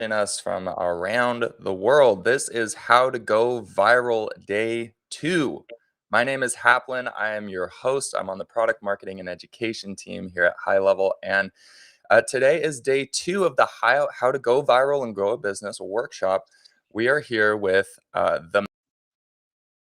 us from around the world. This is How to Go Viral Day 2. My name is Haplin. I am your host. I'm on the product marketing and education team here at HighLevel. And today is day 2 of the How to Go Viral and Grow a Business workshop. We are here with the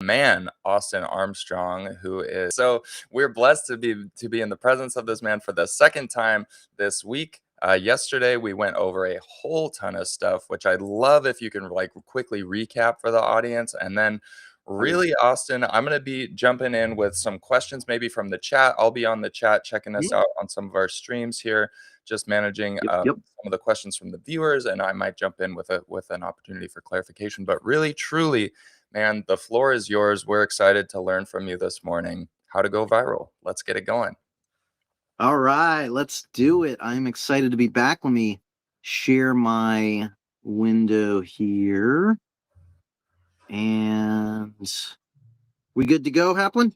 man, Austin Armstrong, who is so we're blessed to be in the presence of this man for the second time this week. Yesterday we went over a whole ton of stuff, which I'd love if you can like quickly recap for the audience. And then really, Austin, I'm going to be jumping in with some questions maybe from the chat. I'll be on the chat checking us Yeah. out on some of our streams here, just managing Yep. some of the questions from the viewers, and I might jump in with an opportunity for clarification. But really, truly, man, the floor is yours. We're excited to learn from you this morning. How to go viral. Let's get it going. All right, let's do it. I'm excited to be back. Let me share my window here. And we good to go, Haplin?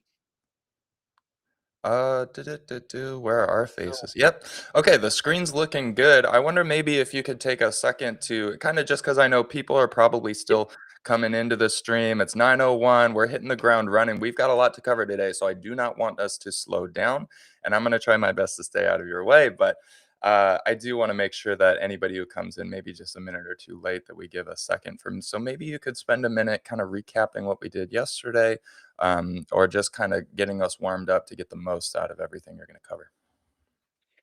Where are our faces? Yep. Okay, the screen's looking good. I wonder maybe if you could take a second to kind of just because I know people are probably Yep. still coming into the stream. It's 9:01. We're hitting the ground running. We've got a lot to cover today, so I do not want us to slow down, and I'm going to try my best to stay out of your way, but I do want to make sure that anybody who comes in maybe just a minute or two late that we give a second from. So maybe you could spend a minute kind of recapping what we did yesterday, or just kind of getting us warmed up to get the most out of everything you're going to cover.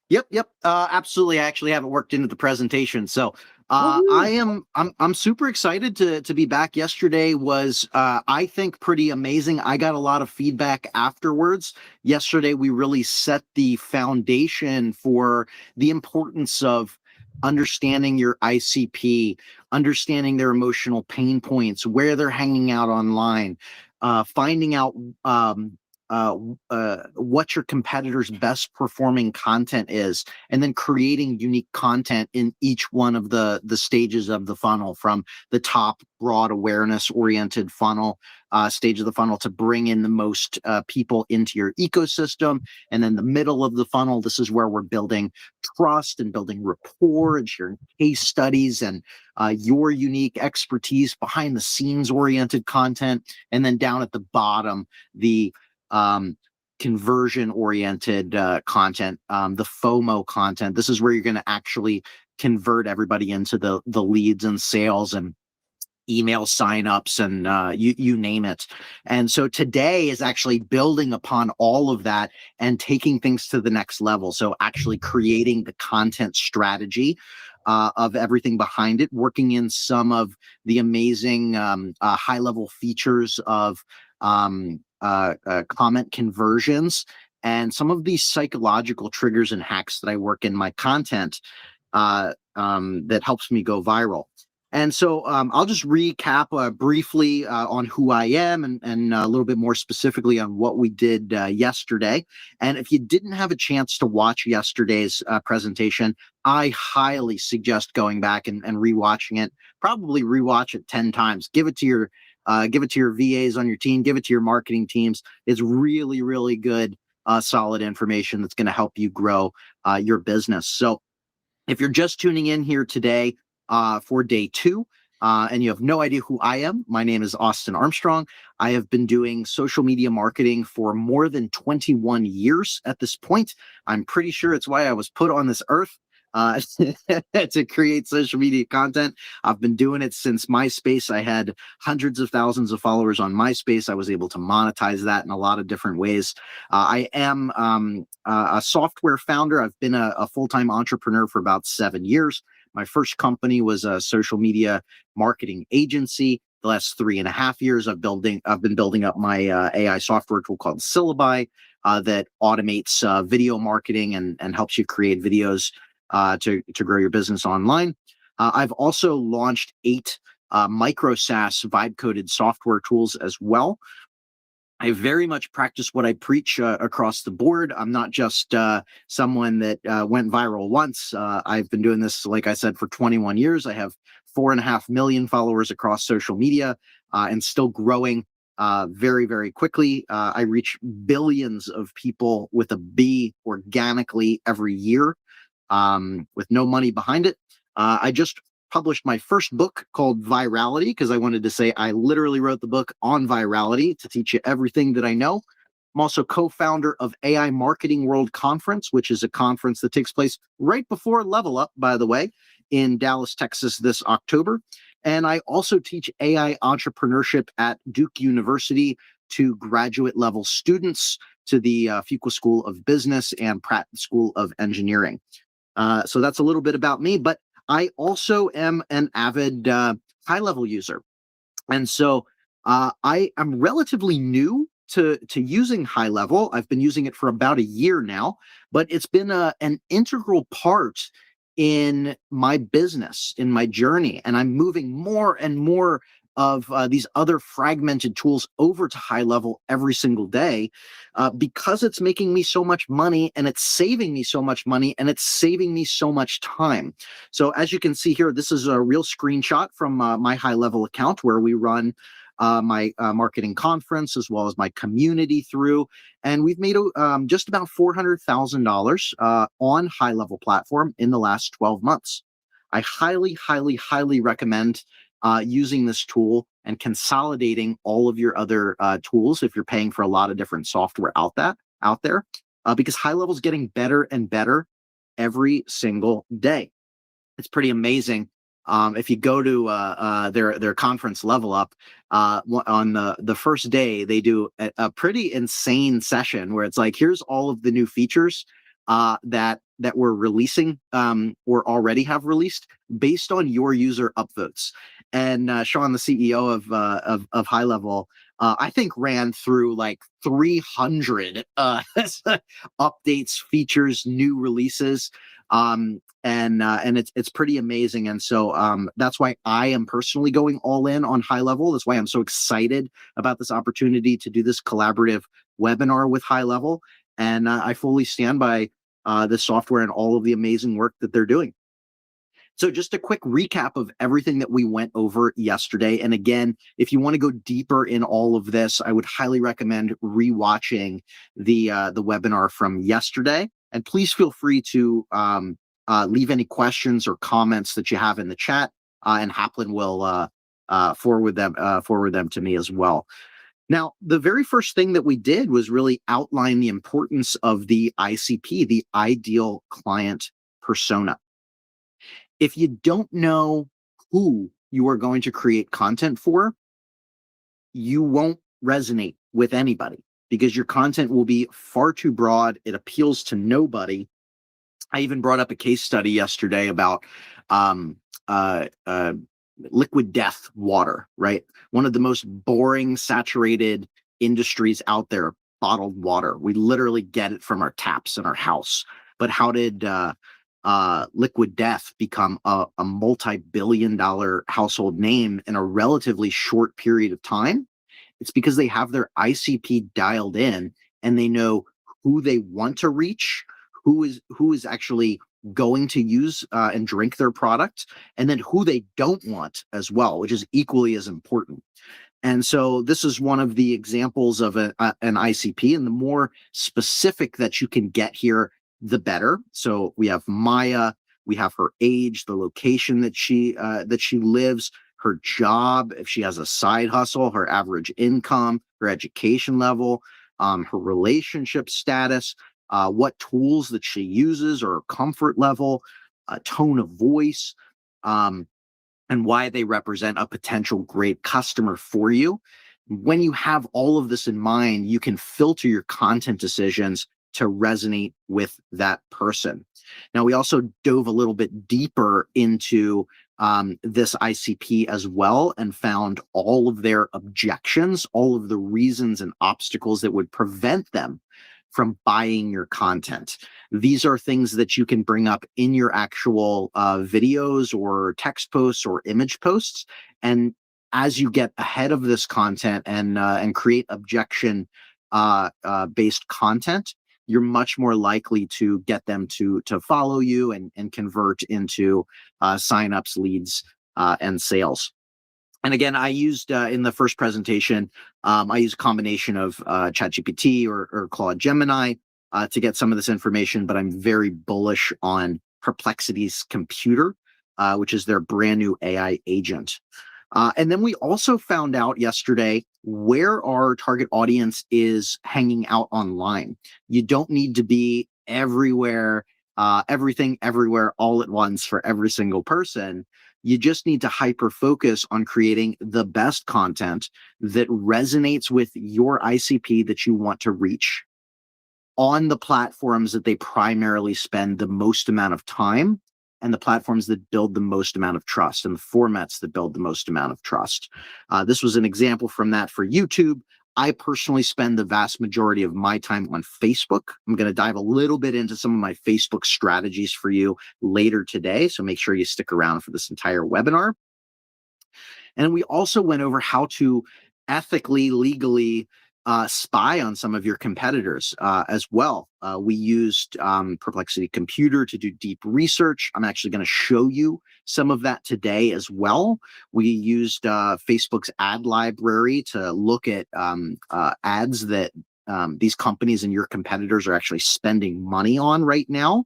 Yep. Absolutely. I actually haven't worked into the presentation, so I'm super excited to be back. Yesterday was I think pretty amazing. I got a lot of feedback afterwards. Yesterday we really set the foundation for the importance of understanding your ICP, understanding their emotional pain points, where they're hanging out online, finding out what your competitor's best performing content is, and then creating unique content in each one of the stages of the funnel, from the top broad awareness oriented funnel stage of the funnel to bring in the most people into your ecosystem, and then the middle of the funnel. This is where we're building trust and building rapport and sharing case studies and your unique expertise, behind the scenes oriented content, and then down at the bottom, the conversion oriented content, the FOMO content. This is where you're going to actually convert everybody into the leads and sales and email signups and you name it. And so today is actually building upon all of that and taking things to the next level. So actually creating the content strategy of everything behind it, working in some of the amazing high level features of comment conversions, and some of these psychological triggers and hacks that I work in my content that helps me go viral. And so I'll just recap briefly on who I am, and a little bit more specifically on what we did yesterday. And if you didn't have a chance to watch yesterday's presentation, I highly suggest going back and rewatching it. Probably rewatch it 10 times. Give it to your VAs on your team. Give it to your marketing teams. It's really, really good, solid information that's going to help you grow your business. So if you're just tuning in here today for day 2, and you have no idea who I am, my name is Austin Armstrong. I have been doing social media marketing for more than 21 years at this point. I'm pretty sure it's why I was put on this earth, to create social media content. I've been doing it since MySpace. I had hundreds of thousands of followers on MySpace. I was able to monetize that in a lot of different ways. I am a software founder. I've been a full-time entrepreneur for about 7 years. My first company was a social media marketing agency. The last 3.5 years, I've been building up my AI software tool called Syllabi that automates video marketing and helps you create videos to grow your business online. I've also launched 8 micro SaaS vibe coded software tools as well. I very much practice what I preach across the board. I'm not just someone that went viral once. I've been doing this, like I said, for 21 years. I have 4.5 million followers across social media and still growing very, very quickly. I reach billions of people with a B organically every year with no money behind it. I just published my first book called Virality, because I wanted to say I literally wrote the book on virality to teach you everything that I know. I'm also co-founder of AI Marketing World Conference, which is a conference that takes place right before Level Up, by the way, in Dallas, Texas this October. And I also teach AI entrepreneurship at Duke University to graduate level students, to the Fuqua School of Business and Pratt School of Engineering. So that's a little bit about me, but I also am an avid HighLevel user. And so I am relatively new to using HighLevel. I've been using it for about a year now, but it's been an integral part in my business, in my journey, and I'm moving more and more of these other fragmented tools over to HighLevel every single day, because it's making me so much money, and it's saving me so much money, and it's saving me so much time. So as you can see here, this is a real screenshot from my HighLevel account, where we run my marketing conference as well as my community through. And we've made just about $400,000 on HighLevel platform in the last 12 months. I highly, highly, highly recommend using this tool and consolidating all of your other tools if you're paying for a lot of different software out there, because HighLevel is getting better and better every single day. It's pretty amazing. If you go to their conference Level Up, on the first day, they do a pretty insane session where it's like, here's all of the new features that we're releasing, or already have released, based on your user upvotes. And Sean, the CEO of HighLevel, I think ran through like 300 updates, features, new releases. And it's pretty amazing. And so that's why I am personally going all in on HighLevel. That's why I'm so excited about this opportunity to do this collaborative webinar with HighLevel. And I fully stand by this software and all of the amazing work that they're doing. So just a quick recap of everything that we went over yesterday. And again, if you want to go deeper in all of this, I would highly recommend rewatching the webinar from yesterday. And please feel free to leave any questions or comments that you have in the chat, and Haplin will forward them to me as well. Now, the very first thing that we did was really outline the importance of the ICP, the ideal client persona. If you don't know who you are going to create content for, you won't resonate with anybody, because your content will be far too broad. It appeals to nobody. I even brought up a case study yesterday about liquid death water, right? One of the most boring, saturated industries out there, bottled water. We literally get it from our taps in our house. But how did Liquid Death become a multi-billion-dollar household name in a relatively short period of time? It's because they have their ICP dialed in, and they know who they want to reach, who is actually going to use and drink their product, and then who they don't want as well, which is equally as important. And so this is one of the examples of an ICP, and the more specific that you can get here, the better. So we have Maya, we have her age, the location that she lives, her job, if she has a side hustle, her average income, her education level, her relationship status, what tools that she uses, or comfort level, tone of voice, and why they represent a potential great customer for you. When you have all of this in mind, you can filter your content decisions to resonate with that person. Now, we also dove a little bit deeper into this ICP as well, and found all of their objections, all of the reasons and obstacles that would prevent them from buying your content. These are things that you can bring up in your actual videos or text posts or image posts. And as you get ahead of this content and create objection based content, you're much more likely to get them to follow you and convert into signups, leads, and sales. And again, I used in the first presentation, I used a combination of ChatGPT or Claude Gemini to get some of this information, but I'm very bullish on Perplexity's computer which is their brand new AI agent. And then we also found out yesterday where our target audience is hanging out online. You don't need to be everywhere, everything everywhere all at once for every single person. You just need to hyper focus on creating the best content that resonates with your ICP that you want to reach on the platforms that they primarily spend the most amount of time, and the platforms that build the most amount of trust, and the formats that build the most amount of trust. This was an example from that for YouTube. I personally spend the vast majority of my time on Facebook. I'm going to dive a little bit into some of my Facebook strategies for you later today, so make sure you stick around for this entire webinar. And we also went over how to ethically, legally spy on some of your competitors as well. We used Perplexity Computer to do deep research. I'm actually going to show you some of that today as well. We used Facebook's ad library to look at ads that these companies and your competitors are actually spending money on right now.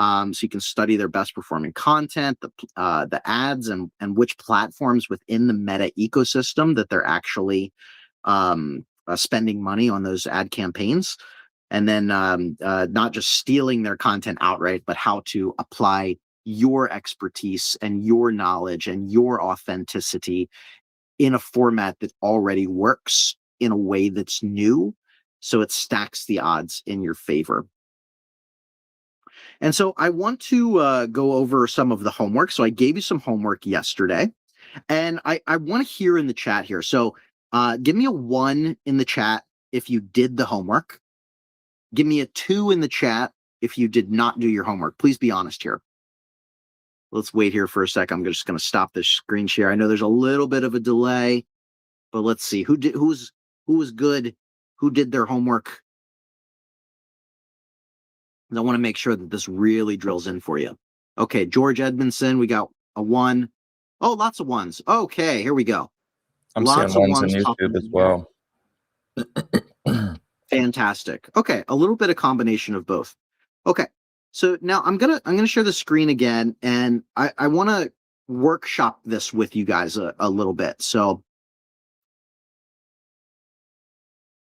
So you can study their best performing content, the ads, and which platforms within the Meta ecosystem that they're actually spending money on those ad campaigns. And then not just stealing their content outright, but how to apply your expertise and your knowledge and your authenticity in a format that already works in a way that's new. So it stacks the odds in your favor. And so I want to go over some of the homework. So I gave you some homework yesterday, and I want to hear in the chat here. So give me a 1 in the chat if you did the homework. Give me a 2 in the chat if you did not do your homework. Please be honest here. Let's wait here for a sec. I'm just going to stop this screen share. I know there's a little bit of a delay, but let's see who was good, who did their homework. I want to make sure that this really drills in for you. Okay, George Edmondson, we got a 1. Oh, lots of 1s. Okay, here we go. I'm Lots seeing of ones on 1s popping YouTube as in here. well. Fantastic. Okay, a little bit of combination of both. Okay, so now I'm gonna share the screen again, and I want to workshop this with you guys a little bit. So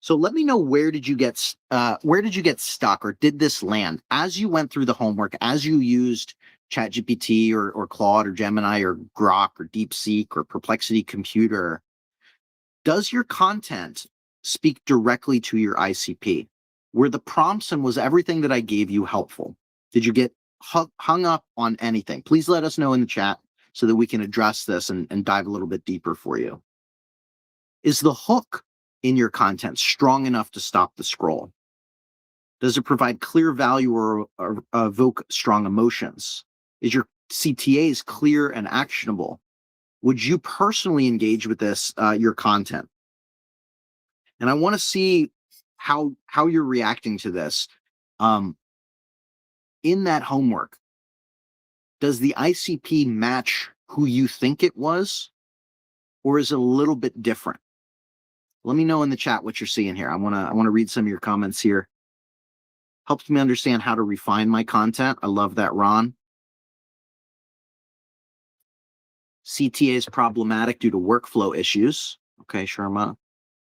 let me know, where did you get stuck, or did this land as you went through the homework, as you used ChatGPT or Claude or Gemini or Grok or DeepSeek or Perplexity Computer? Does your content speak directly to your ICP? Were the prompts and was everything that I gave you helpful? Did you get hung up on anything? Please let us know in the chat so that we can address this and dive a little bit deeper for you. Is the hook in your content strong enough to stop the scroll? Does it provide clear value or evoke strong emotions? Is your CTAs clear and actionable? Would you personally engage with this, your content? And I want to see how you're reacting to this. In that homework, does the ICP match who you think it was, or is it a little bit different? Let me know in the chat what you're seeing here. I want to read some of your comments here. Helps me understand how to refine my content. I love that, Ron. CTA is problematic due to workflow issues. Okay, Sharma.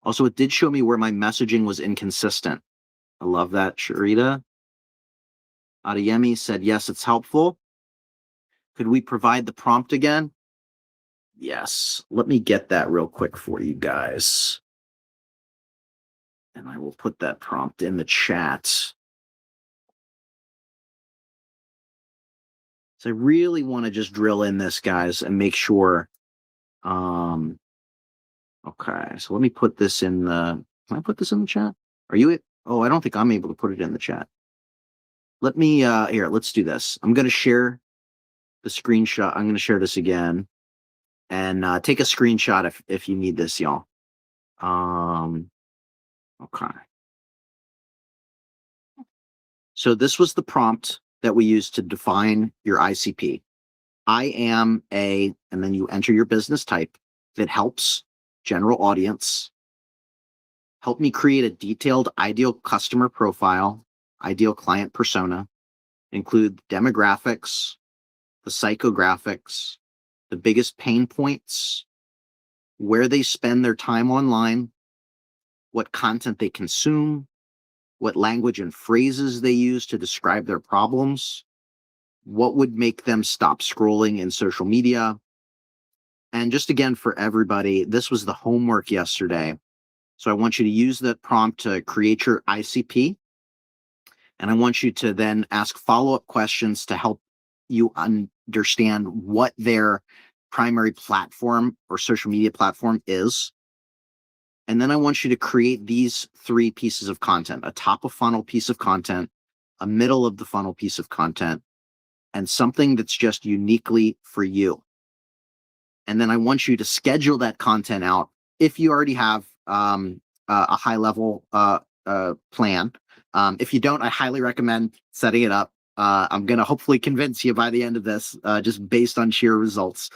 Also, it did show me where my messaging was inconsistent. I love that, Sharita. Adeyemi said, yes, it's helpful. Could we provide the prompt again? Yes. Let me get that real quick for you guys. And I will put that prompt in the chat. So I really want to just drill in this, guys, and make sure. Okay, so let me put this in the. Can I put this in the chat? Are you? Oh, I don't think I'm able to put it in the chat. Let me. Here, let's do this. I'm going to share the screenshot. I'm going to share this again, and take a screenshot if you need this, y'all. Okay. So this was the prompt that we used to define your ICP. I am a, and then you enter your business type that helps general audience. Help me create a detailed ideal customer profile, ideal client persona, include demographics, the psychographics, the biggest pain points, where they spend their time online, what content they consume, what language and phrases they use to describe their problems, what would make them stop scrolling in social media. And just again, for everybody, this was the homework yesterday. So I want you to use that prompt to create your ICP. And I want you to then ask follow-up questions to help you understand what their primary platform or social media platform is. And then I want you to create these 3 pieces of content: a top of funnel piece of content, a middle of the funnel piece of content, and something that's just uniquely for you. And then I want you to schedule that content out if you already have a HighLevel plan. If you don't, I highly recommend setting it up. I'm going to hopefully convince you by the end of this, just based on sheer results.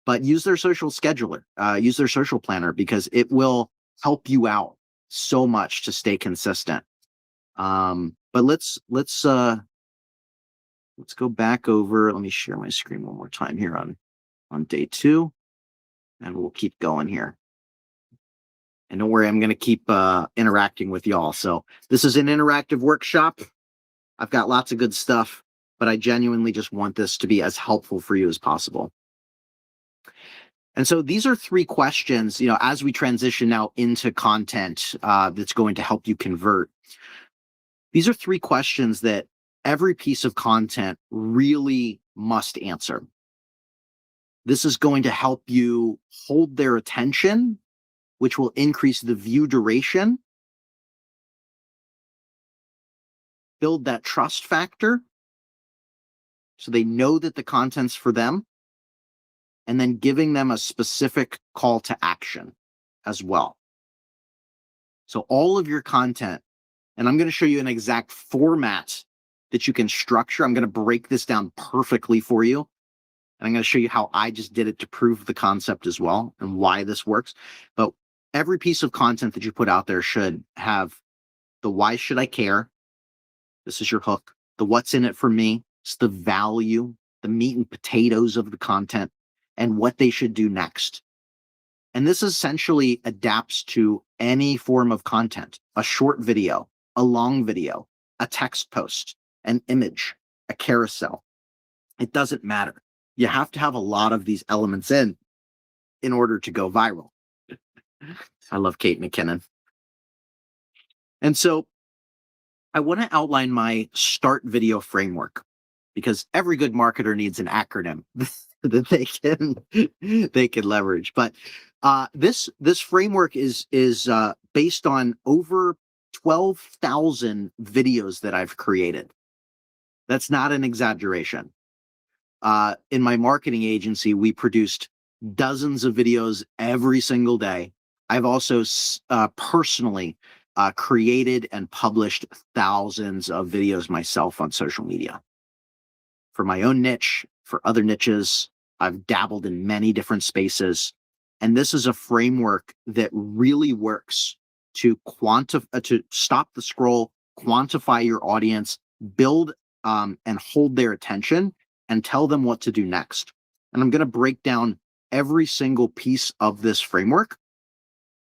But use their social scheduler, use their social planner, because it will help you out so much to stay consistent. But let's go back over. Let me share my screen one more time here on day 2, and we'll keep going here. And don't worry, I'm going to keep interacting with y'all. So this is an interactive workshop. I've got lots of good stuff, but I genuinely just want this to be as helpful for you as possible. And so these are 3 questions, as we transition now into content that's going to help you convert. These are 3 questions that every piece of content really must answer. This is going to help you hold their attention, which will increase the view duration, build that trust factor so they know that the content's for them, and then giving them a specific call to action as well. So all of your content, and I'm going to show you an exact format that you can structure. I'm going to break this down perfectly for you. And I'm going to show you how I just did it to prove the concept as well and why this works. But every piece of content that you put out there should have the why should I care? This is your hook. The what's in it for me. It's the value, the meat and potatoes of the content, and what they should do next. And this essentially adapts to any form of content: a short video, a long video, a text post, an image, a carousel. It doesn't matter. You have to have a lot of these elements in order to go viral. I love Kate McKinnon. And so I want to outline my START video framework, because every good marketer needs an acronym that they can leverage. But this framework is based on over 12,000 videos that I've created. That's not an exaggeration. In my marketing agency, we produced dozens of videos every single day. I've also personally created and published thousands of videos myself on social media. For my own niche, for other niches, I've dabbled in many different spaces. And this is a framework that really works to stop the scroll, quantify your audience, build and hold their attention, and tell them what to do next. And I'm going to break down every single piece of this framework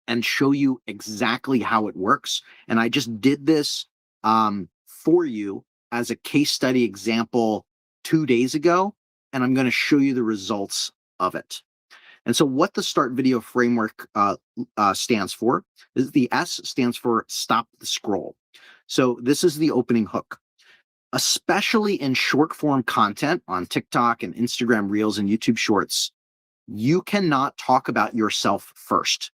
and show you exactly how it works. And I just did this for you as a case study example 2 days ago, and I'm going to show you the results of it. And so what the START video framework stands for is the S stands for stop the scroll. So this is the opening hook. Especially in short form content on TikTok and Instagram Reels and YouTube Shorts, you cannot talk about yourself first.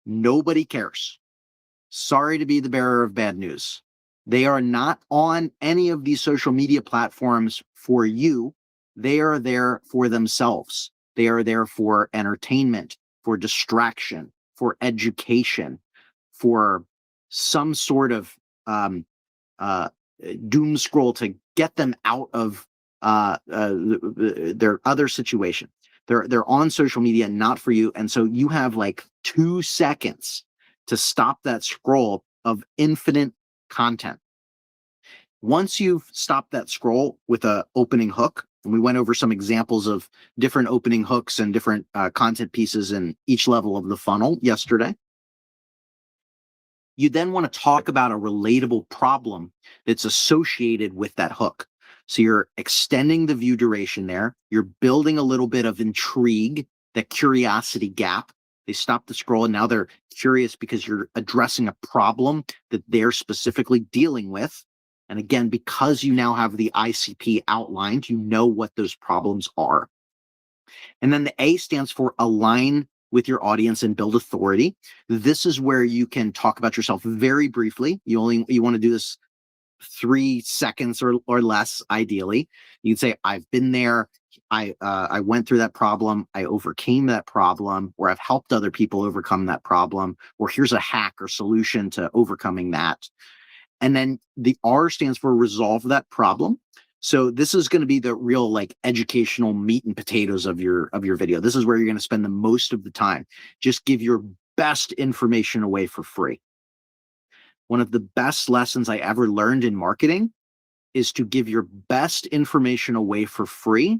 Nobody cares. Sorry to be the bearer of bad news. They are not on any of these social media platforms for you. They are there for themselves. They are there for entertainment, for distraction, for education, for some sort of doom scroll to get them out of their other situation. They're on social media, not for you. And so you have like 2 seconds to stop that scroll of infinite content. Once you've stopped that scroll with an opening hook, And we went over some examples of different opening hooks and different content pieces in each level of the funnel yesterday. You then want to talk about a relatable problem that's associated with that hook. So you're extending the view duration there. You're building a little bit of intrigue, that curiosity gap. They stop the scroll and now they're curious because you're addressing a problem that they're specifically dealing with. And again, because you now have the ICP outlined, you know what those problems are. And then the A stands for align with your audience and build authority. This is where you can talk about yourself very briefly. You want to do this 3 seconds or less, ideally. You can say, I've been there. I went through that problem. I overcame that problem, or I've helped other people overcome that problem, or here's a hack or solution to overcoming that. And then the R stands for resolve that problem. So this is going to be the real like educational meat and potatoes of your video. This is where you're going to spend the most of the time. Just give your best information away for free. One of the best lessons I ever learned in marketing is to give your best information away for free.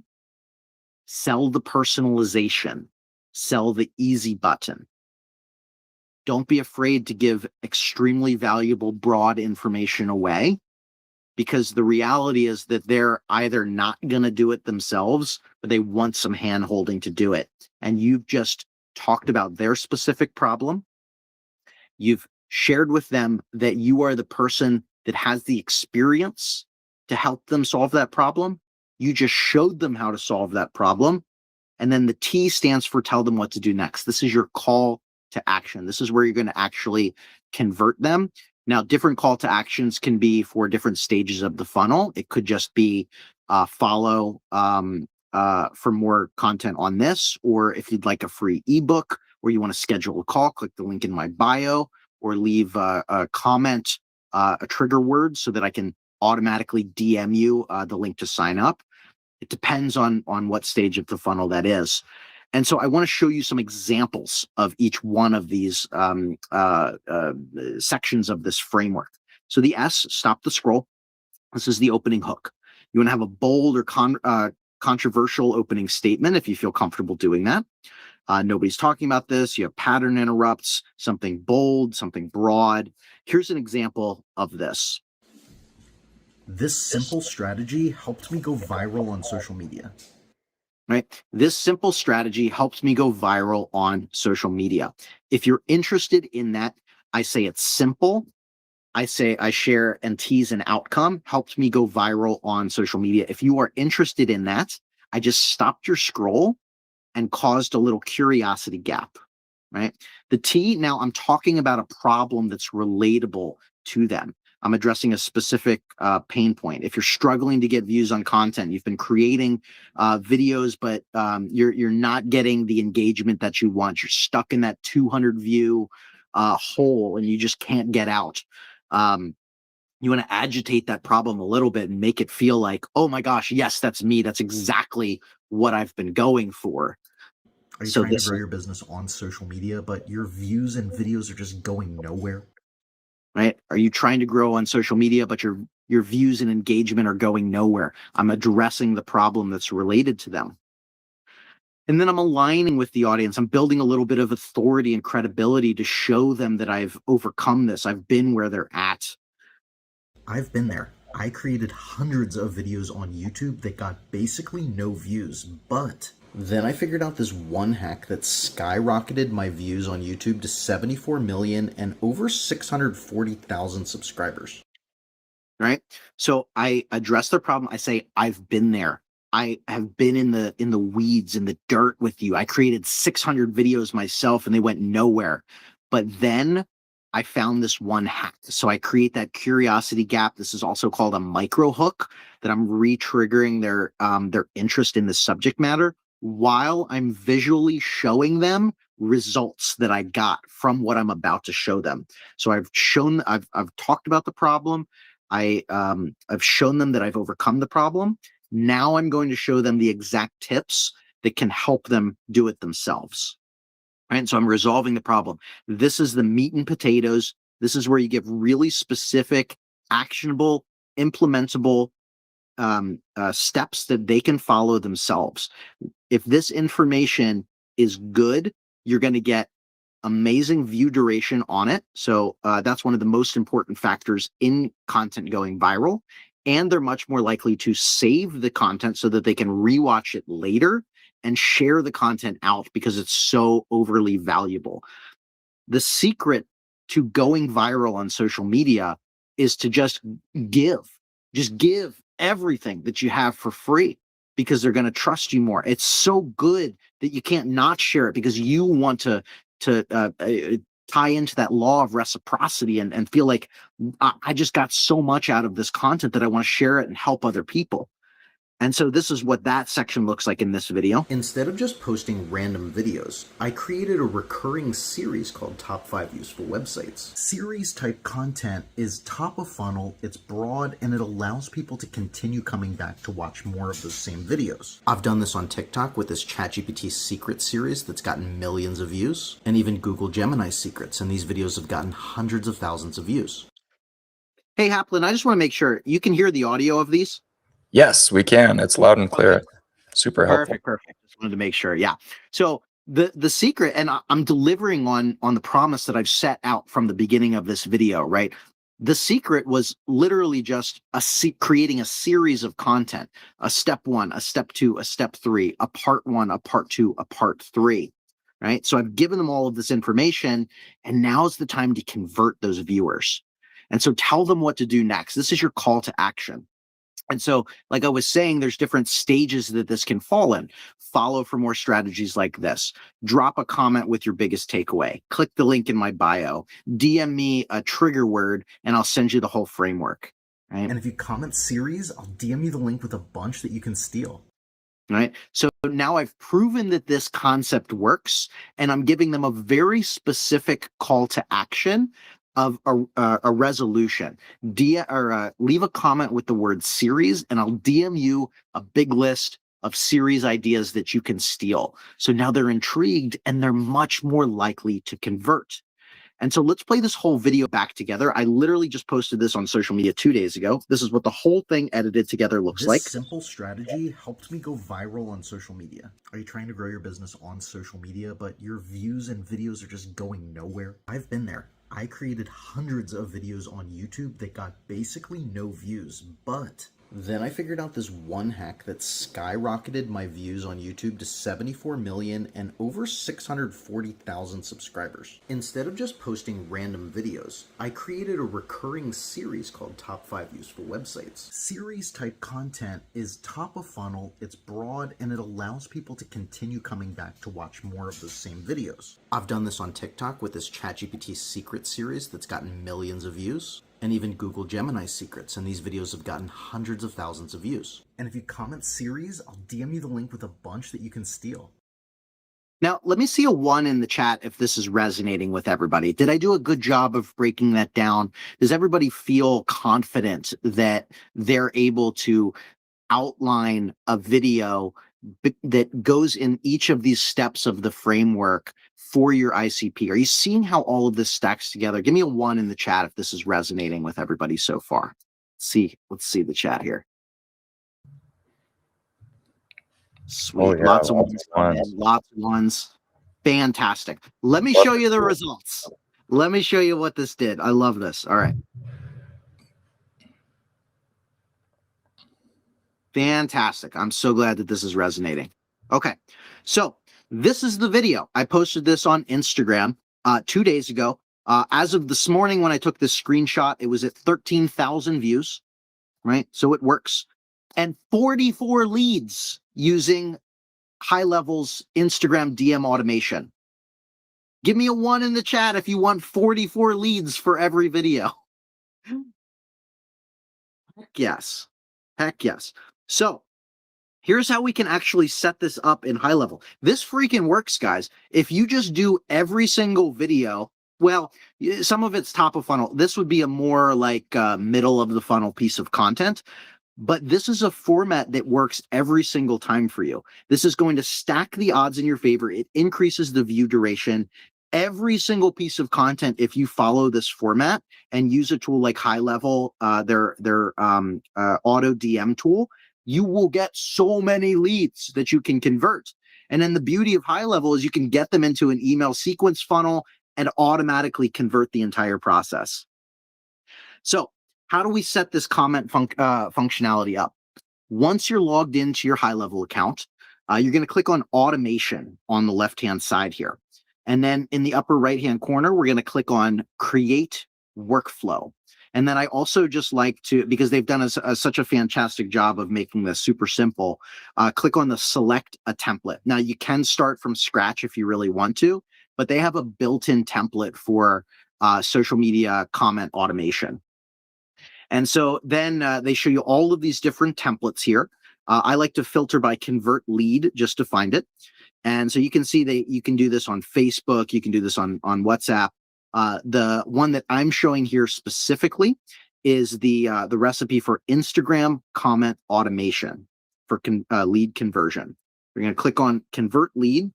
Sell the personalization, sell the easy button. Don't be afraid to give extremely valuable, broad information away, because the reality is that they're either not going to do it themselves, or they want some hand holding to do it. And you've just talked about their specific problem. You've shared with them that you are the person that has the experience to help them solve that problem. You just showed them how to solve that problem. And then the T stands for tell them what to do next. This is your call to action. This is where you're going to actually convert them. Now, different call to actions can be for different stages of the funnel. It could just be follow for more content on this, or if you'd like a free ebook, or you want to schedule a call, click the link in my bio, or leave a comment, a trigger word, so that I can automatically DM you the link to sign up. It depends on what stage of the funnel that is. And so I want to show you some examples of each one of these sections of this framework. So the S, stop the scroll. This is the opening hook. You want to have a bold or controversial opening statement if you feel comfortable doing that. Nobody's talking about this. You have pattern interrupts, something bold, something broad. Here's an example of this. This simple strategy helped me go viral on social media. Right? This simple strategy helps me go viral on social media. If you're interested in that, I say it's simple. I say I share and tease an outcome, helped me go viral on social media. If you are interested in that, I just stopped your scroll and caused a little curiosity gap, right? The T, now I'm talking about a problem that's relatable to them. I'm addressing a specific pain point. If you're struggling to get views on content, you've been creating videos, but you're not getting the engagement that you want. You're stuck in that 200 view hole and you just can't get out. You want to agitate that problem a little bit and make it feel like, oh my gosh, yes, that's me. That's exactly what I've been going for. Are you trying to grow your business on social media, but your views and videos are just going nowhere? Right? Are you trying to grow on social media, but your views and engagement are going nowhere? I'm addressing the problem that's related to them. And then I'm aligning with the audience. I'm building a little bit of authority and credibility to show them that I've overcome this. I've been where they're at. I've been there. I created hundreds of videos on YouTube that got basically no views, but then I figured out this one hack that skyrocketed my views on YouTube to 74 million and over 640,000 subscribers. Right? So I address the problem. I say, I've been there. I have been in the weeds, in the dirt with you. I created 600 videos myself and they went nowhere. But then I found this one hack. So I create that curiosity gap. This is also called a micro hook, that I'm re-triggering their interest in the subject matter while I'm visually showing them results that I got from what I'm about to show them. So I've talked about the problem. I've shown them that I've overcome the problem. Now I'm going to show them the exact tips that can help them do it themselves. Right? So I'm resolving the problem. This is the meat and potatoes. This is where you give really specific, actionable, implementable steps that they can follow themselves. If this information is good, you're going to get amazing view duration on it. So that's one of the most important factors in content going viral. And they're much more likely to save the content so that they can rewatch it later and share the content out because it's so overly valuable. The secret to going viral on social media is to just give everything that you have for free because they're going to trust you more. It's so good that you can't not share it because you want to tie into that law of reciprocity and feel like I just got so much out of this content that I want to share it and help other people. And so this is what that section looks like in this video. Instead of just posting random videos, I created a recurring series called Top 5 Useful Websites. Series type content is top of funnel, it's broad, and it allows people to continue coming back to watch more of those same videos. I've done this on TikTok with this ChatGPT secret series that's gotten millions of views, and even Google Gemini secrets, and these videos have gotten hundreds of thousands of views. Hey, Haplin, I just want to make sure you can hear the audio of these. Yes, we can. It's loud and clear. Okay. Super helpful. Perfect. Just wanted to make sure. Yeah. So the secret, and I'm delivering on the promise that I've set out from the beginning of this video, right? The secret was literally just creating a series of content, a step 1, a step 2, a step 3, a part 1, a part 2, a part 3, right? So I've given them all of this information, and now's the time to convert those viewers. And so tell them what to do next. This is your call to action. And so, like I was saying, there's different stages that this can fall in. Follow for more strategies like this. Drop a comment with your biggest takeaway. Click the link in my bio. DM me a trigger word, and I'll send you the whole framework. Right? And if you comment series, I'll DM you the link with a bunch that you can steal. Right. So now I've proven that this concept works, and I'm giving them a very specific call to action of a resolution. Leave a comment with the word series, and I'll DM you a big list of series ideas that you can steal. So now they're intrigued and they're much more likely to convert. And so let's play this whole video back together. I literally just posted this on social media 2 days ago. This is what the whole thing edited together looks like. This simple strategy helped me go viral on social media. Are you trying to grow your business on social media, but your views and videos are just going nowhere? I've been there. I created hundreds of videos on YouTube that got basically no views, but then I figured out this one hack that skyrocketed my views on YouTube to 74 million and over 640,000 subscribers. Instead of just posting random videos, I created a recurring series called Top 5 Useful Websites. Series type content is top of funnel, it's broad, and it allows people to continue coming back to watch more of those same videos. I've done this on TikTok with this ChatGPT secret series that's gotten millions of views, and even Google Gemini secrets, and these videos have gotten hundreds of thousands of views. And if you comment series, I'll DM you the link with a bunch that you can steal. Now, let me see a 1 in the chat if this is resonating with everybody. Did I do a good job of breaking that down? Does everybody feel confident that they're able to outline a video that goes in each of these steps of the framework for your ICP? Are you seeing how all of this stacks together? Give me a 1 in the chat if this is resonating with everybody so far. Let's see the chat here. Sweet. Oh, yeah, lots of ones. Lots of ones. Fantastic. Let me show you the results. Let me show you what this did. I love this. All right. Fantastic. I'm so glad that this is resonating. Okay. So this is the video. I posted this on Instagram 2 days ago. As of this morning, when I took this screenshot, it was at 13,000 views, right? So it works. And 44 leads using HighLevel's Instagram DM automation. Give me a 1 in the chat if you want 44 leads for every video. Heck yes. Heck yes. So here's how we can actually set this up in HighLevel. This freaking works, guys. If you just do every single video, well, some of it's top of funnel. This would be a more like middle of the funnel piece of content. But this is a format that works every single time for you. This is going to stack the odds in your favor. It increases the view duration, every single piece of content, if you follow this format and use a tool like HighLevel, their auto DM tool, you will get so many leads that you can convert. And then the beauty of HighLevel is you can get them into an email sequence funnel and automatically convert the entire process. So how do we set this comment functionality up? Once you're logged into your HighLevel account, you're going to click on automation on the left-hand side here. And then in the upper right-hand corner, we're going to click on create workflow. And then I also just like to, because they've done such a fantastic job of making this super simple, click on the select a template. Now you can start from scratch if you really want to, but they have a built-in template for social media comment automation. And so then they show you all of these different templates here. I like to filter by convert lead just to find it. And so you can see that you can do this on Facebook, you can do this on WhatsApp. The one that I'm showing here specifically is the recipe for Instagram comment automation for lead conversion. We're going to click on convert lead.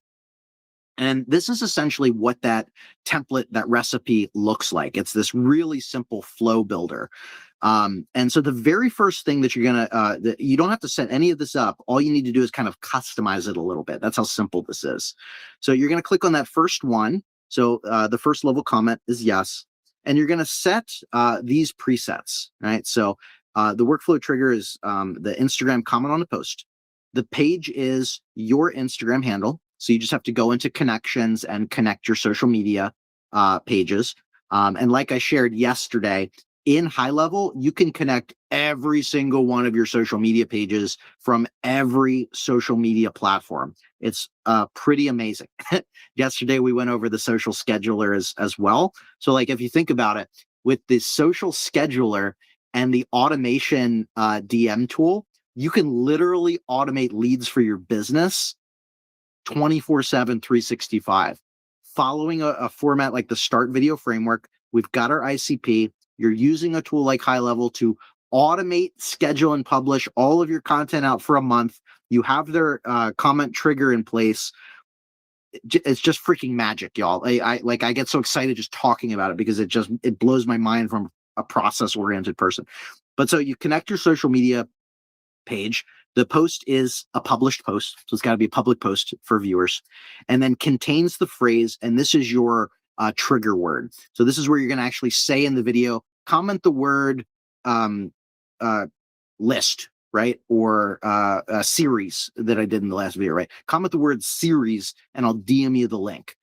And this is essentially what that template, that recipe looks like. It's this really simple flow builder. And so the very first thing that you're gonna, you don't have to set any of this up. All you need to do is kind of customize it a little bit. That's how simple this is. So you're gonna click on that first one. So the first level comment is yes. And you're gonna set these presets, right? So the workflow trigger is the Instagram comment on the post. The page is your Instagram handle. So you just have to go into connections and connect your social media pages. And like I shared yesterday, in HighLevel, you can connect every single one of your social media pages from every social media platform. It's pretty amazing. Yesterday, we went over the social scheduler as well. So like, if you think about it, with the social scheduler and the automation DM tool, you can literally automate leads for your business 24/7, 365. Following a format like the S.T.A.R.T video framework, we've got our ICP. You're using a tool like HighLevel to automate, schedule, and publish all of your content out for a month. You have their comment trigger in place. It's just freaking magic, y'all. I get so excited just talking about it because it blows my mind from a process-oriented person. But so you connect your social media page. The post is a published post, so it's got to be a public post for viewers, and then contains the phrase, and this is your trigger word. So this is where you're going to actually say in the video, comment the word list, right? Or a series that I did in the last video, right? Comment the word series, and I'll DM you the link,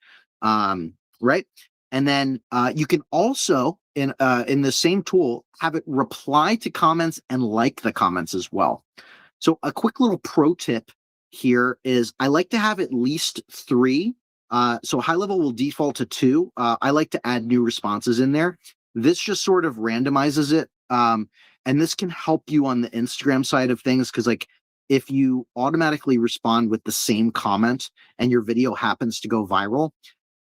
right? And then you can also, in the same tool, have it reply to comments and like the comments as well. So a quick little pro tip here is I like to have at least 3. So HighLevel will default to 2. I like to add new responses in there. This just sort of randomizes it. And this can help you on the Instagram side of things because, like, if you automatically respond with the same comment and your video happens to go viral,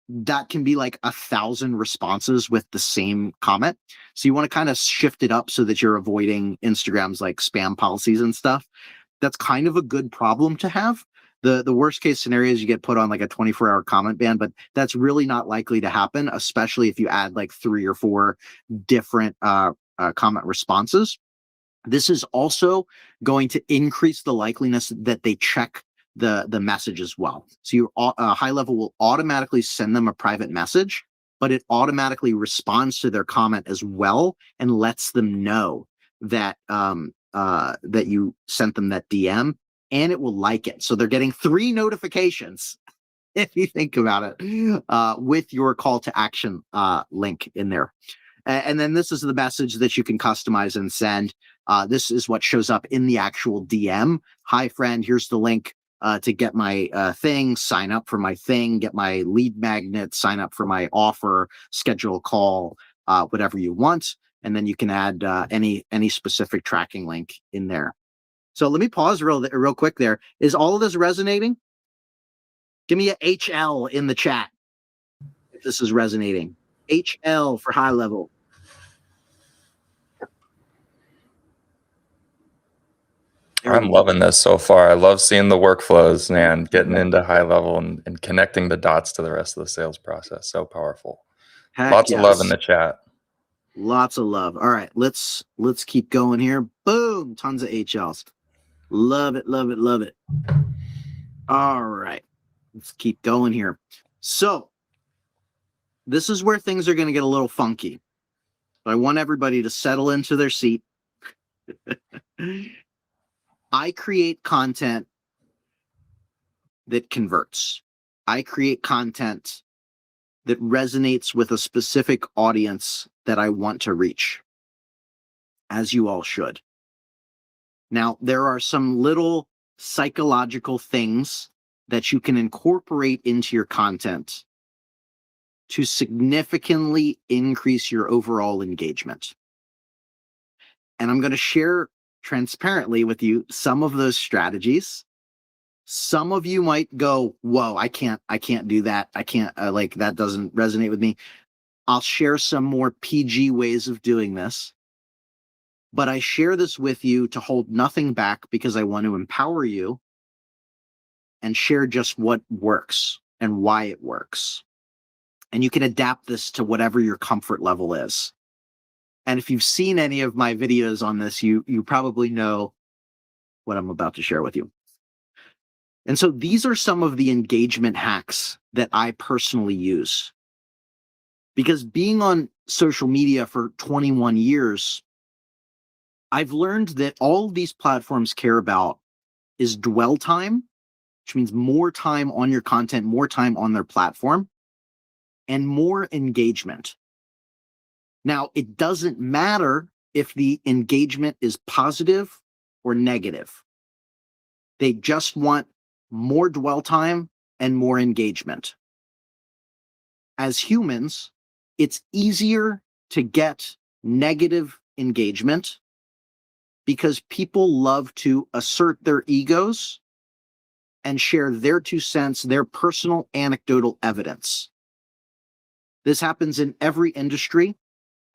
that can be like 1,000 responses with the same comment. So you want to kind of shift it up so that you're avoiding Instagram's like spam policies and stuff. That's kind of a good problem to have. The worst case scenario is you get put on like a 24-hour comment ban, but that's really not likely to happen, especially if you add like 3 or 4 different comment responses. This is also going to increase the likeliness that they check the message as well. So your HighLevel will automatically send them a private message, but it automatically responds to their comment as well and lets them know that that you sent them that DM, and it will like it. So they're getting 3 notifications if you think about it with your call to action link in there. And then this is the message that you can customize and send. This is what shows up in the actual DM. Hi, friend, here's the link to get my thing, sign up for my thing, get my lead magnet, sign up for my offer, schedule a call, whatever you want. And then you can add any specific tracking link in there. So let me pause real quick there. Is all of this resonating? Give me a HL in the chat if this is resonating. HL for HighLevel. There we I'm go. loving this so far. I love seeing the workflows, man, getting into high level and connecting the dots to the rest of the sales process. So powerful. Heck Lots of love in yes. the chat. Lots of love. All right, let's keep going here. Boom, tons of HLs. Love it, love it, love it. All right, let's keep going here. So this is where things are going to get a little funky. I want everybody to settle into their seat. I create content that converts. I create content that resonates with a specific audience that I want to reach, as you all should. Now, there are some little psychological things that you can incorporate into your content to significantly increase your overall engagement. And I'm going to share transparently with you some of those strategies. Some of you might go, whoa, I can't do that. I can't, like, that doesn't resonate with me. I'll share some more PG ways of doing this. But I share this with you to hold nothing back because I want to empower you and share just what works and why it works. And you can adapt this to whatever your comfort level is. And if you've seen any of my videos on this, you probably know what I'm about to share with you. And so these are some of the engagement hacks that I personally use. Because being on social media for 21 years, I've learned that all these platforms care about is dwell time, which means more time on your content, more time on their platform, and more engagement. Now, it doesn't matter if the engagement is positive or negative. They just want more dwell time and more engagement. As humans, it's easier to get negative engagement because people love to assert their egos and share their 2 cents, their personal anecdotal evidence. This happens in every industry.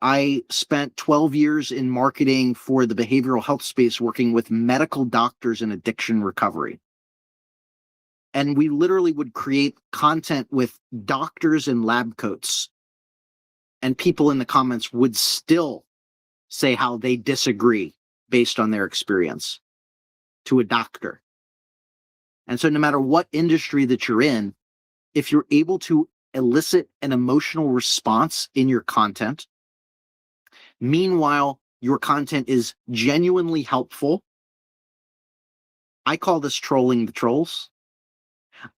I spent 12 years in marketing for the behavioral health space, working with medical doctors in addiction recovery. And we literally would create content with doctors in lab coats. And people in the comments would still say how they disagree based on their experience to a doctor. And so no matter what industry that you're in, if you're able to elicit an emotional response in your content, meanwhile, your content is genuinely helpful, I call this trolling the trolls.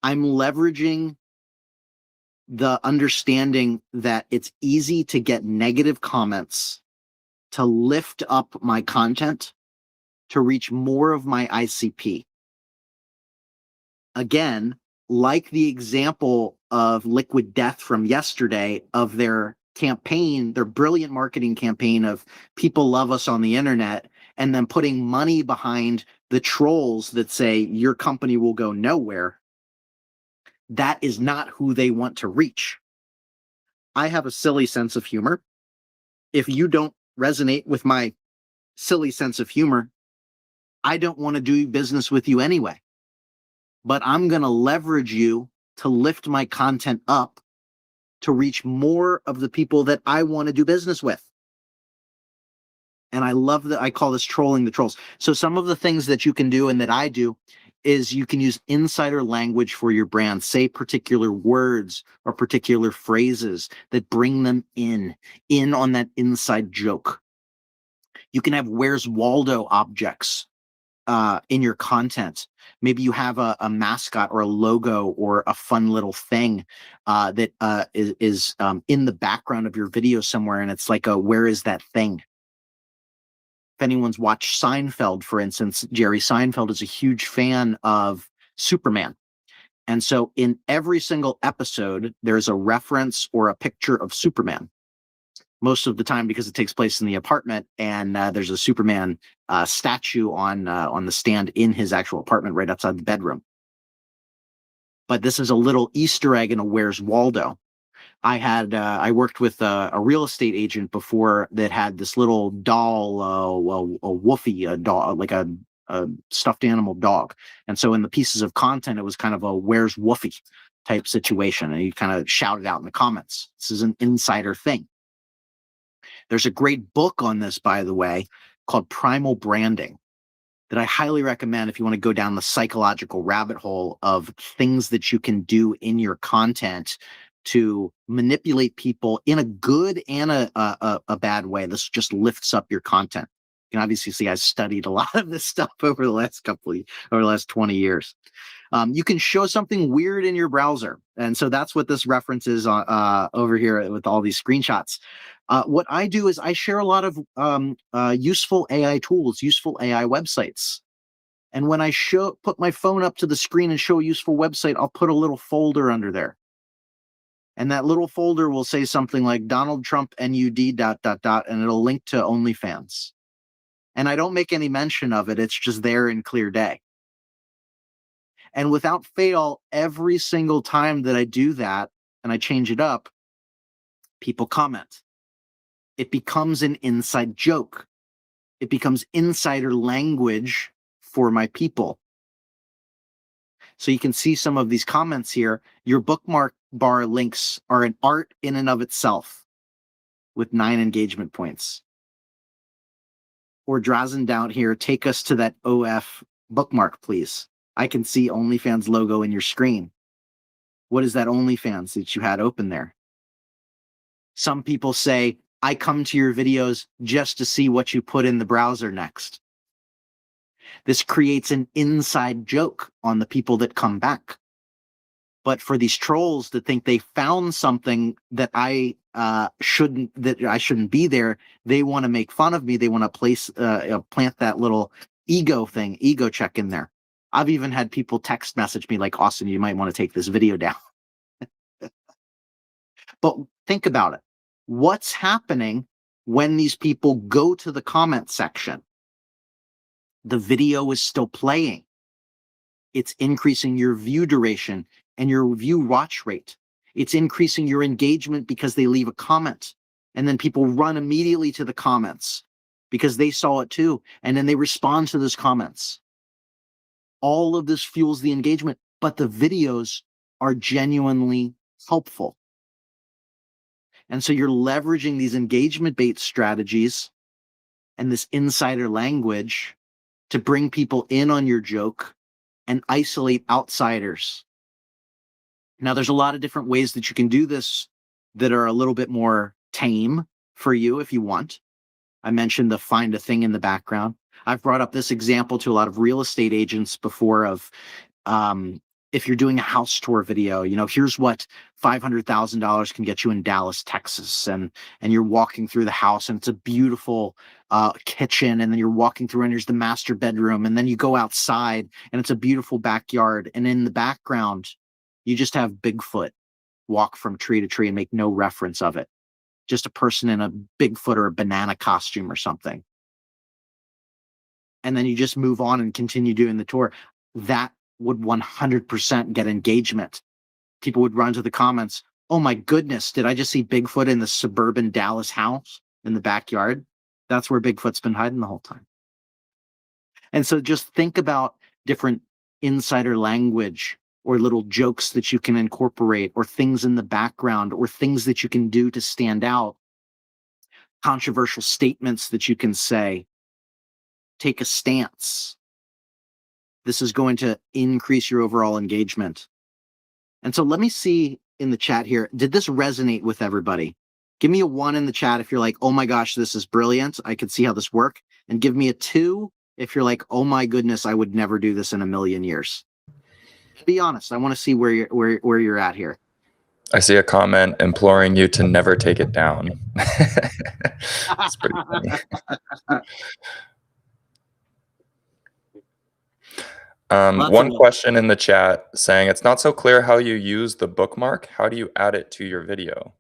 I'm leveraging the understanding that it's easy to get negative comments to lift up my content to reach more of my ICP. Again, like the example of Liquid Death from yesterday of their campaign, their brilliant marketing campaign of people love us on the internet, and then putting money behind the trolls that say your company will go nowhere. That is not who they want to reach. I have a silly sense of humor. If you don't resonate with my silly sense of humor, I don't want to do business with you anyway. But I'm going to leverage you to lift my content up to reach more of the people that I want to do business with. And I love that. I call this trolling the trolls. So some of the things that you can do and that I do is you can use insider language for your brand, say particular words or particular phrases that bring them in on that inside joke. You can have Where's Waldo objects in your content. Maybe you have a mascot or a logo or a fun little thing that is in the background of your video somewhere, and it's like a where is that thing? If anyone's watched Seinfeld, for instance, Jerry Seinfeld is a huge fan of Superman. And so in every single episode, there's a reference or a picture of Superman. Most of the time because it takes place in the apartment, and there's a Superman statue on the stand in his actual apartment right outside the bedroom. But this is a little Easter egg in a Where's Waldo. I worked with a real estate agent before that had this little doll, a woofy, a doll, like a a stuffed animal dog. And so in the pieces of content, it was kind of a "Where's Woofy" type situation, and you kind of shout it out in the comments. This is an insider thing. There's a great book on this, by the way, called Primal Branding, that I highly recommend if you want to go down the psychological rabbit hole of things that you can do in your content to manipulate people in a good and a bad way. This just lifts up your content. You can obviously see I studied a lot of this stuff over the last over the last 20 years. You can show something weird in your browser. And so that's what this reference is over here with all these screenshots. What I do is I share a lot of useful AI tools, useful AI websites. And when I put my phone up to the screen and show a useful website, I'll put a little folder under there. And that little folder will say something like Donald Trump NUD ... and it'll link to OnlyFans. And I don't make any mention of it. It's just there in clear day. And without fail, every single time that I do that and I change it up, people comment. It becomes an inside joke. It becomes insider language for my people. So you can see some of these comments here. Your bookmark bar links are an art in and of itself with 9 engagement points. Or Drazen down here, take us to that OF bookmark, please. I can see OnlyFans logo in your screen. What is that OnlyFans that you had open there? Some people say, I come to your videos just to see what you put in the browser next. This creates an inside joke on the people that come back. But for these trolls that think they found something that I shouldn't be there, they want to make fun of me. They want to plant that little ego check in there. I've even had people text message me like, Austin, you might want to take this video down. But think about it. What's happening when these people go to the comment section? The video is still playing. It's increasing your view duration and your view watch rate. It's increasing your engagement because they leave a comment. And then people run immediately to the comments because they saw it too. And then they respond to those comments. All of this fuels the engagement, but the videos are genuinely helpful. And so you're leveraging these engagement bait strategies and this insider language to bring people in on your joke and isolate outsiders. Now, there's a lot of different ways that you can do this that are a little bit more tame for you if you want. I mentioned the find a thing in the background. I've brought up this example to a lot of real estate agents before of if you're doing a house tour video, here's what $500,000 can get you in Dallas, Texas. And you're walking through the house and it's a beautiful kitchen. And then you're walking through and there's the master bedroom. And then you go outside and it's a beautiful backyard. And in the background, you just have Bigfoot walk from tree to tree and make no reference of it. Just a person in a Bigfoot or a banana costume or something. And then you just move on and continue doing the tour. That would 100% get engagement. People would run to the comments. Oh my goodness, did I just see Bigfoot in the suburban Dallas house in the backyard? That's where Bigfoot's been hiding the whole time. And so just think about different insider language or little jokes that you can incorporate or things in the background or things that you can do to stand out, controversial statements that you can say, take a stance. This is going to increase your overall engagement. And so let me see in the chat here, did this resonate with everybody? Give me a 1 in the chat if you're like, oh my gosh, this is brilliant. I could see how this works. And give me a 2 if you're like, oh my goodness, I would never do this in a million years. Be honest. I want to see where you're at here. I see a comment imploring you to never take it down. It's pretty funny. One question in the chat saying it's not so clear how you use the bookmark. How do you add it to your video?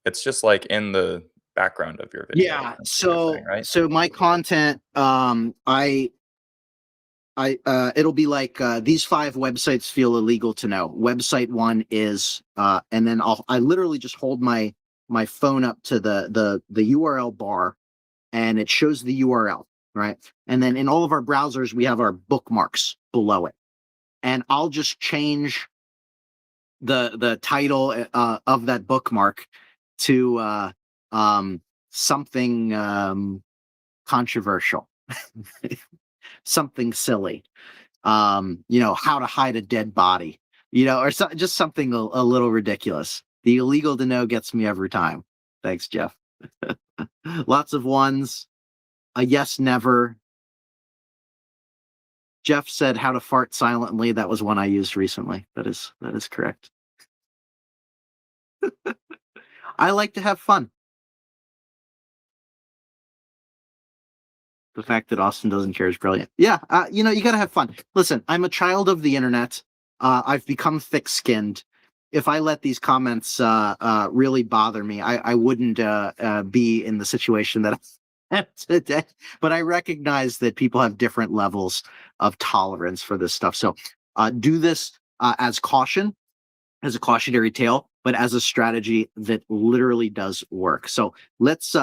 It's just like in the background of your video. Yeah. So, right? So my content, it'll be like these 5 websites feel illegal to know. Website 1 is, and then I literally just hold my phone up to the URL bar, and it shows the URL. right? And then in all of our browsers, we have our bookmarks below it. And I'll just change the title of that bookmark to something controversial, something silly. How to hide a dead body, or just something a little ridiculous. The illegal to know gets me every time. Thanks, Jeff. Lots of ones. A yes, never. Jeff said how to fart silently. That was one I used recently. That is correct. I like to have fun. The fact that Austin doesn't care is brilliant. Yeah, you got to have fun. Listen, I'm a child of the internet. I've become thick-skinned. If I let these comments really bother me, I wouldn't be in the situation that I am today. But I recognize that people have different levels of tolerance for this stuff. So do this as caution, as a cautionary tale, but as a strategy that literally does work. So let's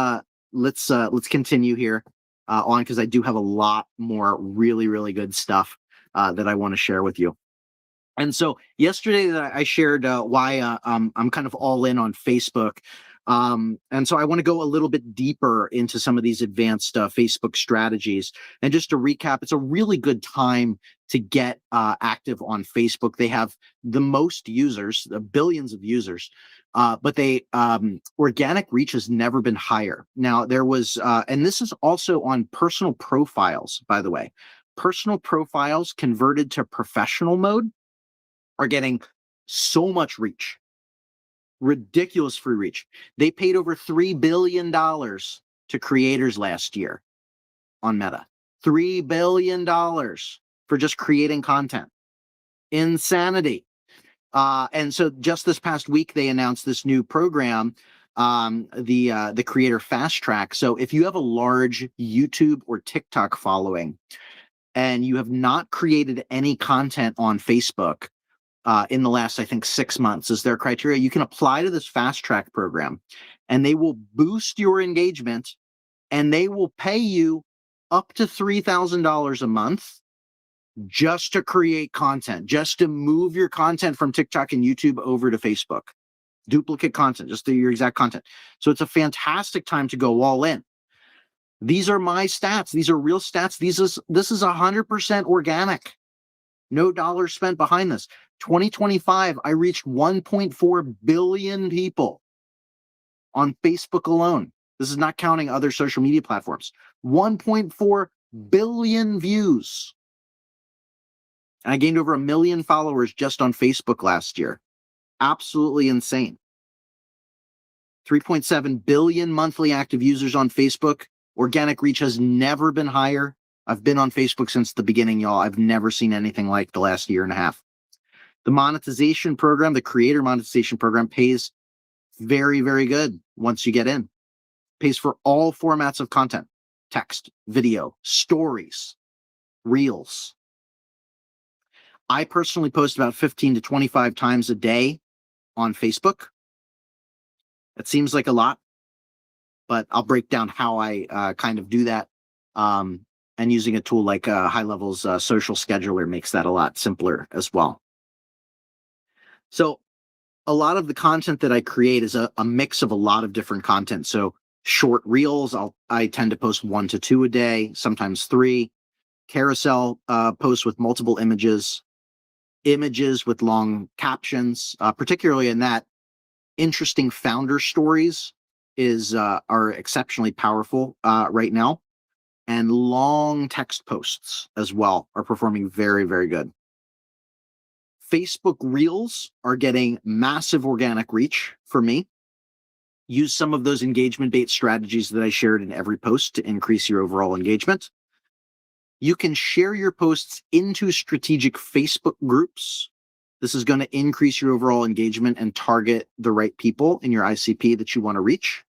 continue here on, because I do have a lot more really, really good stuff that I want to share with you. And so yesterday I shared why I'm kind of all in on Facebook. And so I want to go a little bit deeper into some of these advanced Facebook strategies. And just to recap, it's a really good time to get active on Facebook. They have the most users, billions of users, but they organic reach has never been higher. Now there was, and this is also on personal profiles, by the way. Personal profiles converted to professional mode are getting so much reach, ridiculous free reach. They paid over $3 billion to creators last year on Meta. $3 billion for just creating content. Insanity. And so just this past week, they announced this new program, the Creator Fast Track. So if you have a large YouTube or TikTok following and you have not created any content on Facebook, in the last, I think, 6 months is their criteria, you can apply to this fast track program and they will boost your engagement and they will pay you up to $3,000 a month just to create content, just to move your content from TikTok and YouTube over to Facebook. Duplicate content, just your exact content. So it's a fantastic time to go all in. These are my stats. These are real stats. This is 100% organic. No dollars spent behind this. 2025, I reached 1.4 billion people on Facebook alone. This is not counting other social media platforms. 1.4 billion views. And I gained over 1 million followers just on Facebook last year. Absolutely insane. 3.7 billion monthly active users on Facebook. Organic reach has never been higher. I've been on Facebook since the beginning, y'all. I've never seen anything like the last year and a half. The monetization program, the creator monetization program, pays very, very good once you get in. Pays for all formats of content: text, video, stories, reels. I personally post about 15 to 25 times a day on Facebook. It seems like a lot, but I'll break down how I kind of do that. And using a tool like HighLevel's social scheduler makes that a lot simpler as well. So a lot of the content that I create is a mix of a lot of different content. So short reels, I tend to post 1 to 2 a day, sometimes 3. Carousel posts with multiple images with long captions, particularly in that interesting founder stories are exceptionally powerful right now. And long text posts as well are performing very, very good. Facebook Reels are getting massive organic reach for me. Use some of those engagement bait strategies that I shared in every post to increase your overall engagement. You can share your posts into strategic Facebook groups. This is going to increase your overall engagement and target the right people in your ICP that you want to reach.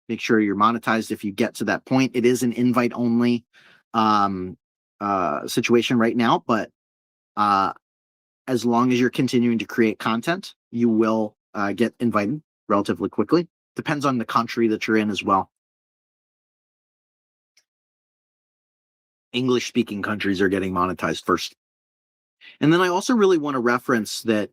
Make sure you're monetized if you get to that point. It is an invite-only situation right now, but as long as you're continuing to create content, you will get invited relatively quickly. Depends on the country that you're in as well. English-speaking countries are getting monetized first. And then I also really want to reference that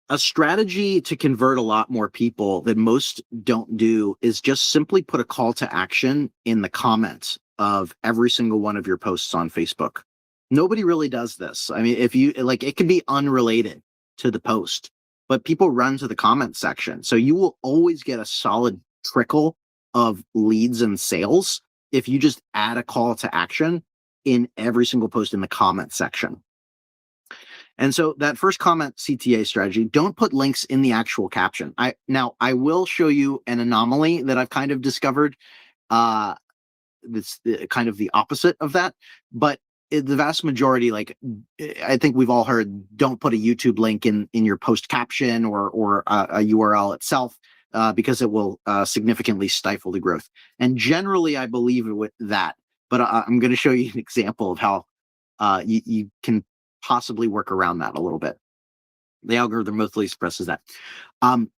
a strategy to convert a lot more people that most don't do is just simply put a call to action in the comments of every single one of your posts on Facebook. Nobody really does this. I mean, if you like, it can be unrelated to the post, but people run to the comment section. So you will always get a solid trickle of leads and sales if you just add a call to action in every single post in the comment section. And so that first comment CTA strategy, don't put links in the actual caption. I will show you an anomaly that I've kind of discovered. That's kind of the opposite of that, but the vast majority, like I think we've all heard, don't put a YouTube link in your post caption or a URL itself because it will significantly stifle the growth. And generally, I believe with that, but I'm going to show you an example of how you can possibly work around that a little bit. The algorithm mostly expresses that.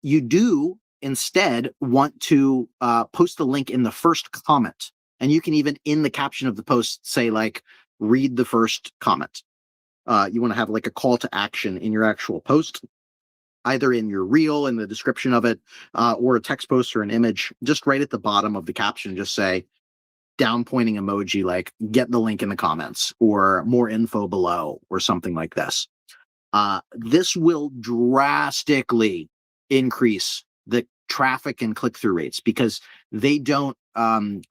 You do instead want to post the link in the first comment. And you can even in the caption of the post say like, read the first comment. You want to have like a call to action in your actual post, either in your reel, in the description of it, or a text post or an image, just right at the bottom of the caption, just say, down pointing emoji, like get the link in the comments or more info below or something like this. This will drastically increase the traffic and click-through rates because they don't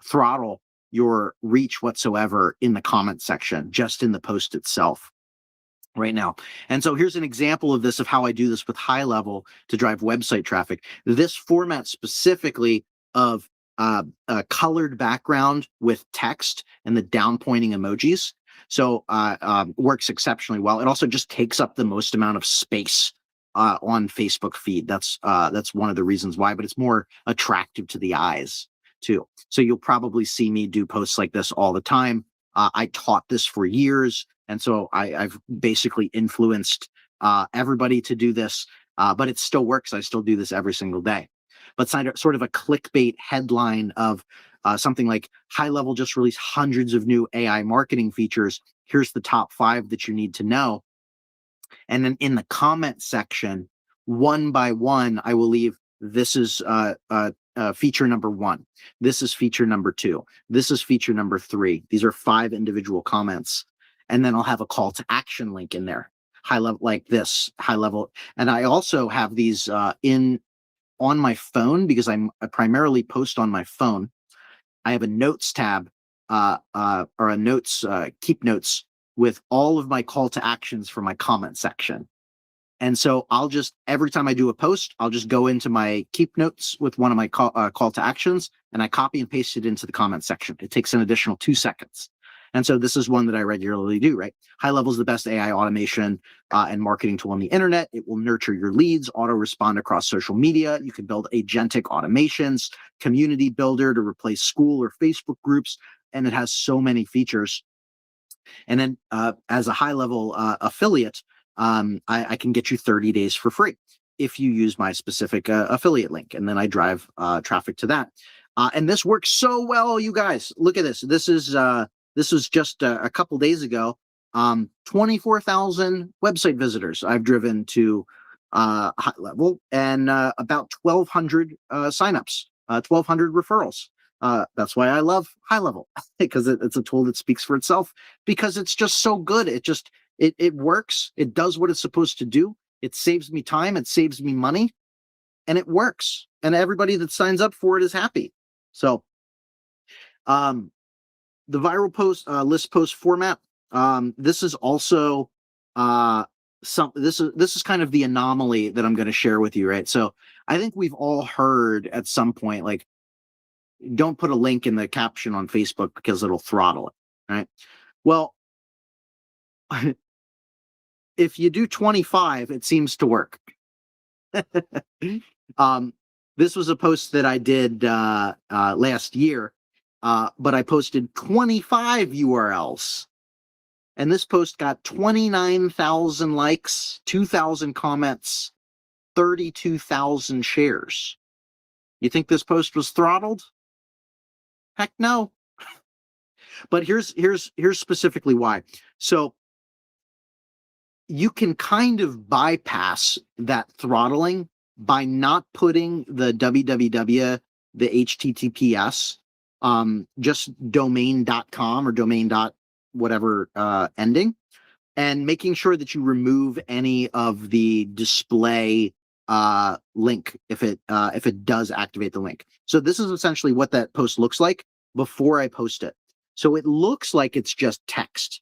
throttle your reach whatsoever in the comment section, just in the post itself right now. And so here's an example of this, of how I do this with HighLevel to drive website traffic. This format specifically of a colored background with text and the down pointing emojis. So works exceptionally well. It also just takes up the most amount of space on Facebook feed. That's one of the reasons why, but it's more attractive to the eyes too. So you'll probably see me do posts like this all the time. I taught this for years, and so I've basically influenced everybody to do this, but it still works. I still do this every single day. But sort of a clickbait headline of something like HighLevel just released hundreds of new AI marketing features. Here's the top 5 that you need to know. And then in the comment section, one by one, I will leave, this is feature number 1. This is feature number 2. This is feature number 3. These are 5 individual comments. And then I'll have a call to action link in there. HighLevel, like this, HighLevel. And I also have these on my phone because I primarily post on my phone. I have a notes tab or a notes, keep notes with all of my call to actions for my comment section. And so I'll just, every time I do a post, I'll just go into my keep notes with one of my call to actions, and I copy and paste it into the comment section. It takes an additional 2 seconds. And so this is one that I regularly do, right? HighLevel is the best AI automation and marketing tool on the internet. It will nurture your leads, auto-respond across social media. You can build agentic automations, community builder to replace school or Facebook groups, and it has so many features. And then as a HighLevel affiliate, I can get you 30 days for free if you use my specific affiliate link, and then I drive traffic to that. And this works so well, you guys. Look at this. This was just a couple days ago. 24,000 website visitors I've driven to HighLevel, and about 1,200 signups, 1,200 referrals. That's why I love HighLevel, because it's a tool that speaks for itself, because it's just so good. It works. It does what it's supposed to do. It saves me time. It saves me money, and it works. And everybody that signs up for it is happy. So, the viral post list post format. This is also this is kind of the anomaly that I'm going to share with you, right? So I think we've all heard at some point, like, don't put a link in the caption on Facebook because it'll throttle it, right? Well, if you do 25, it seems to work. This was a post that I did last year, but I posted 25 URLs. And this post got 29,000 likes, 2,000 comments, 32,000 shares. You think this post was throttled? Heck no. But here's specifically why. So you can kind of bypass that throttling by not putting the www, the HTTPS, just domain.com or domain dot whatever ending, and making sure that you remove any of the display link if it does activate the link. So this is essentially what that post looks like before I post it. So it looks like it's just text,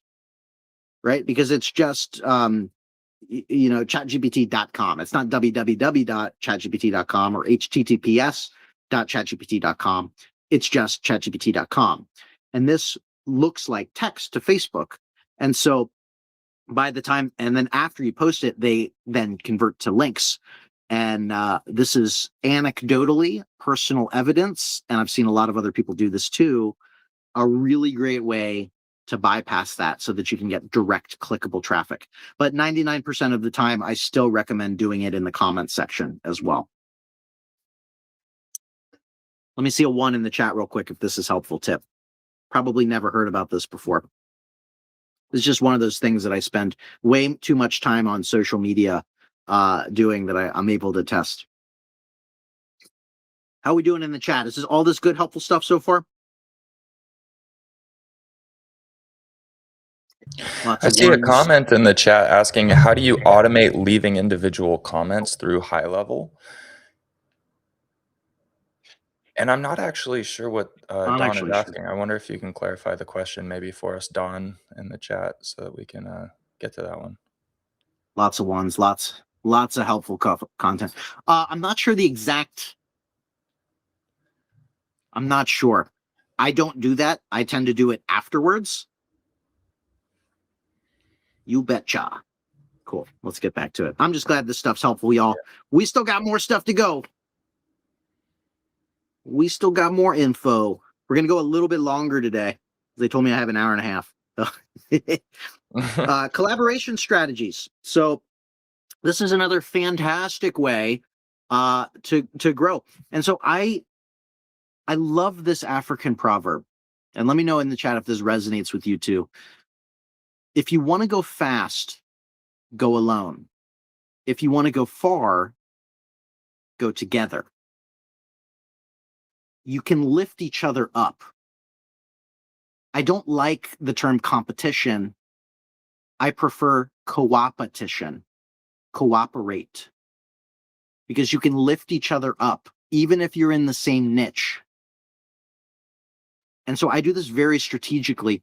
right? Because it's just chatgpt.com. It's not www.chatgpt.com or https.chatgpt.com. It's just chatgpt.com. And this looks like text to Facebook. And so by the time, and then after you post it, they then convert to links. And this is anecdotally personal evidence, and I've seen a lot of other people do this too, a really great way to bypass that so that you can get direct clickable traffic. But 99% of the time, I still recommend doing it in the comments section as well. Let me see a 1 in the chat real quick if this is helpful tip. Probably never heard about this before. It's just one of those things that I spend way too much time on social media doing that I'm able to test. How are we doing in the chat? Is this all this good, helpful stuff so far? I see a comment in the chat asking, how do you automate leaving individual comments through HighLevel? And I'm not actually sure what Don is asking. I wonder if you can clarify the question maybe for us, Don, in the chat so that we can get to that one. Lots of ones, lots of helpful content. I'm not sure the exact. I'm not sure. I don't do that. I tend to do it afterwards. You betcha. Cool. Let's get back to it. I'm just glad this stuff's helpful, y'all. We still got more stuff to go. We still got more info. We're going to go a little bit longer today. They told me I have an hour and a half. Collaboration strategies. So this is another fantastic way to grow. And so I love this African proverb. And let me know in the chat if this resonates with you too. If you want to go fast, go alone. If you want to go far, go together. You can lift each other up. I don't like the term competition. I prefer co-opetition. Cooperate. Because you can lift each other up, even if you're in the same niche. And so I do this very strategically.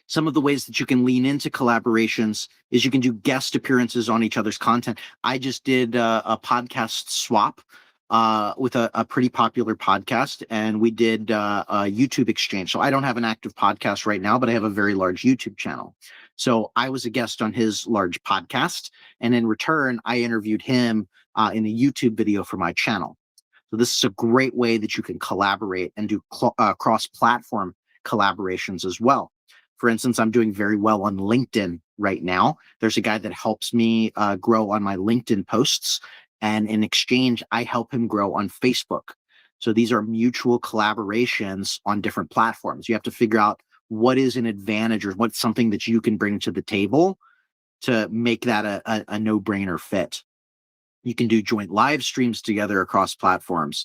Some of the ways that you can lean into collaborations is you can do guest appearances on each other's content. I just did a podcast swap with a pretty popular podcast, and we did a YouTube exchange. So I don't have an active podcast right now, but I have a very large YouTube channel. So I was a guest on his large podcast, and in return, I interviewed him in a YouTube video for my channel. So this is a great way that you can collaborate and do cross-platform collaborations as well. For instance, I'm doing very well on LinkedIn right now. There's a guy that helps me grow on my LinkedIn posts. And in exchange, I help him grow on Facebook. So these are mutual collaborations on different platforms. You have to figure out what is an advantage or what's something that you can bring to the table to make that a no-brainer fit. You can do joint live streams together across platforms,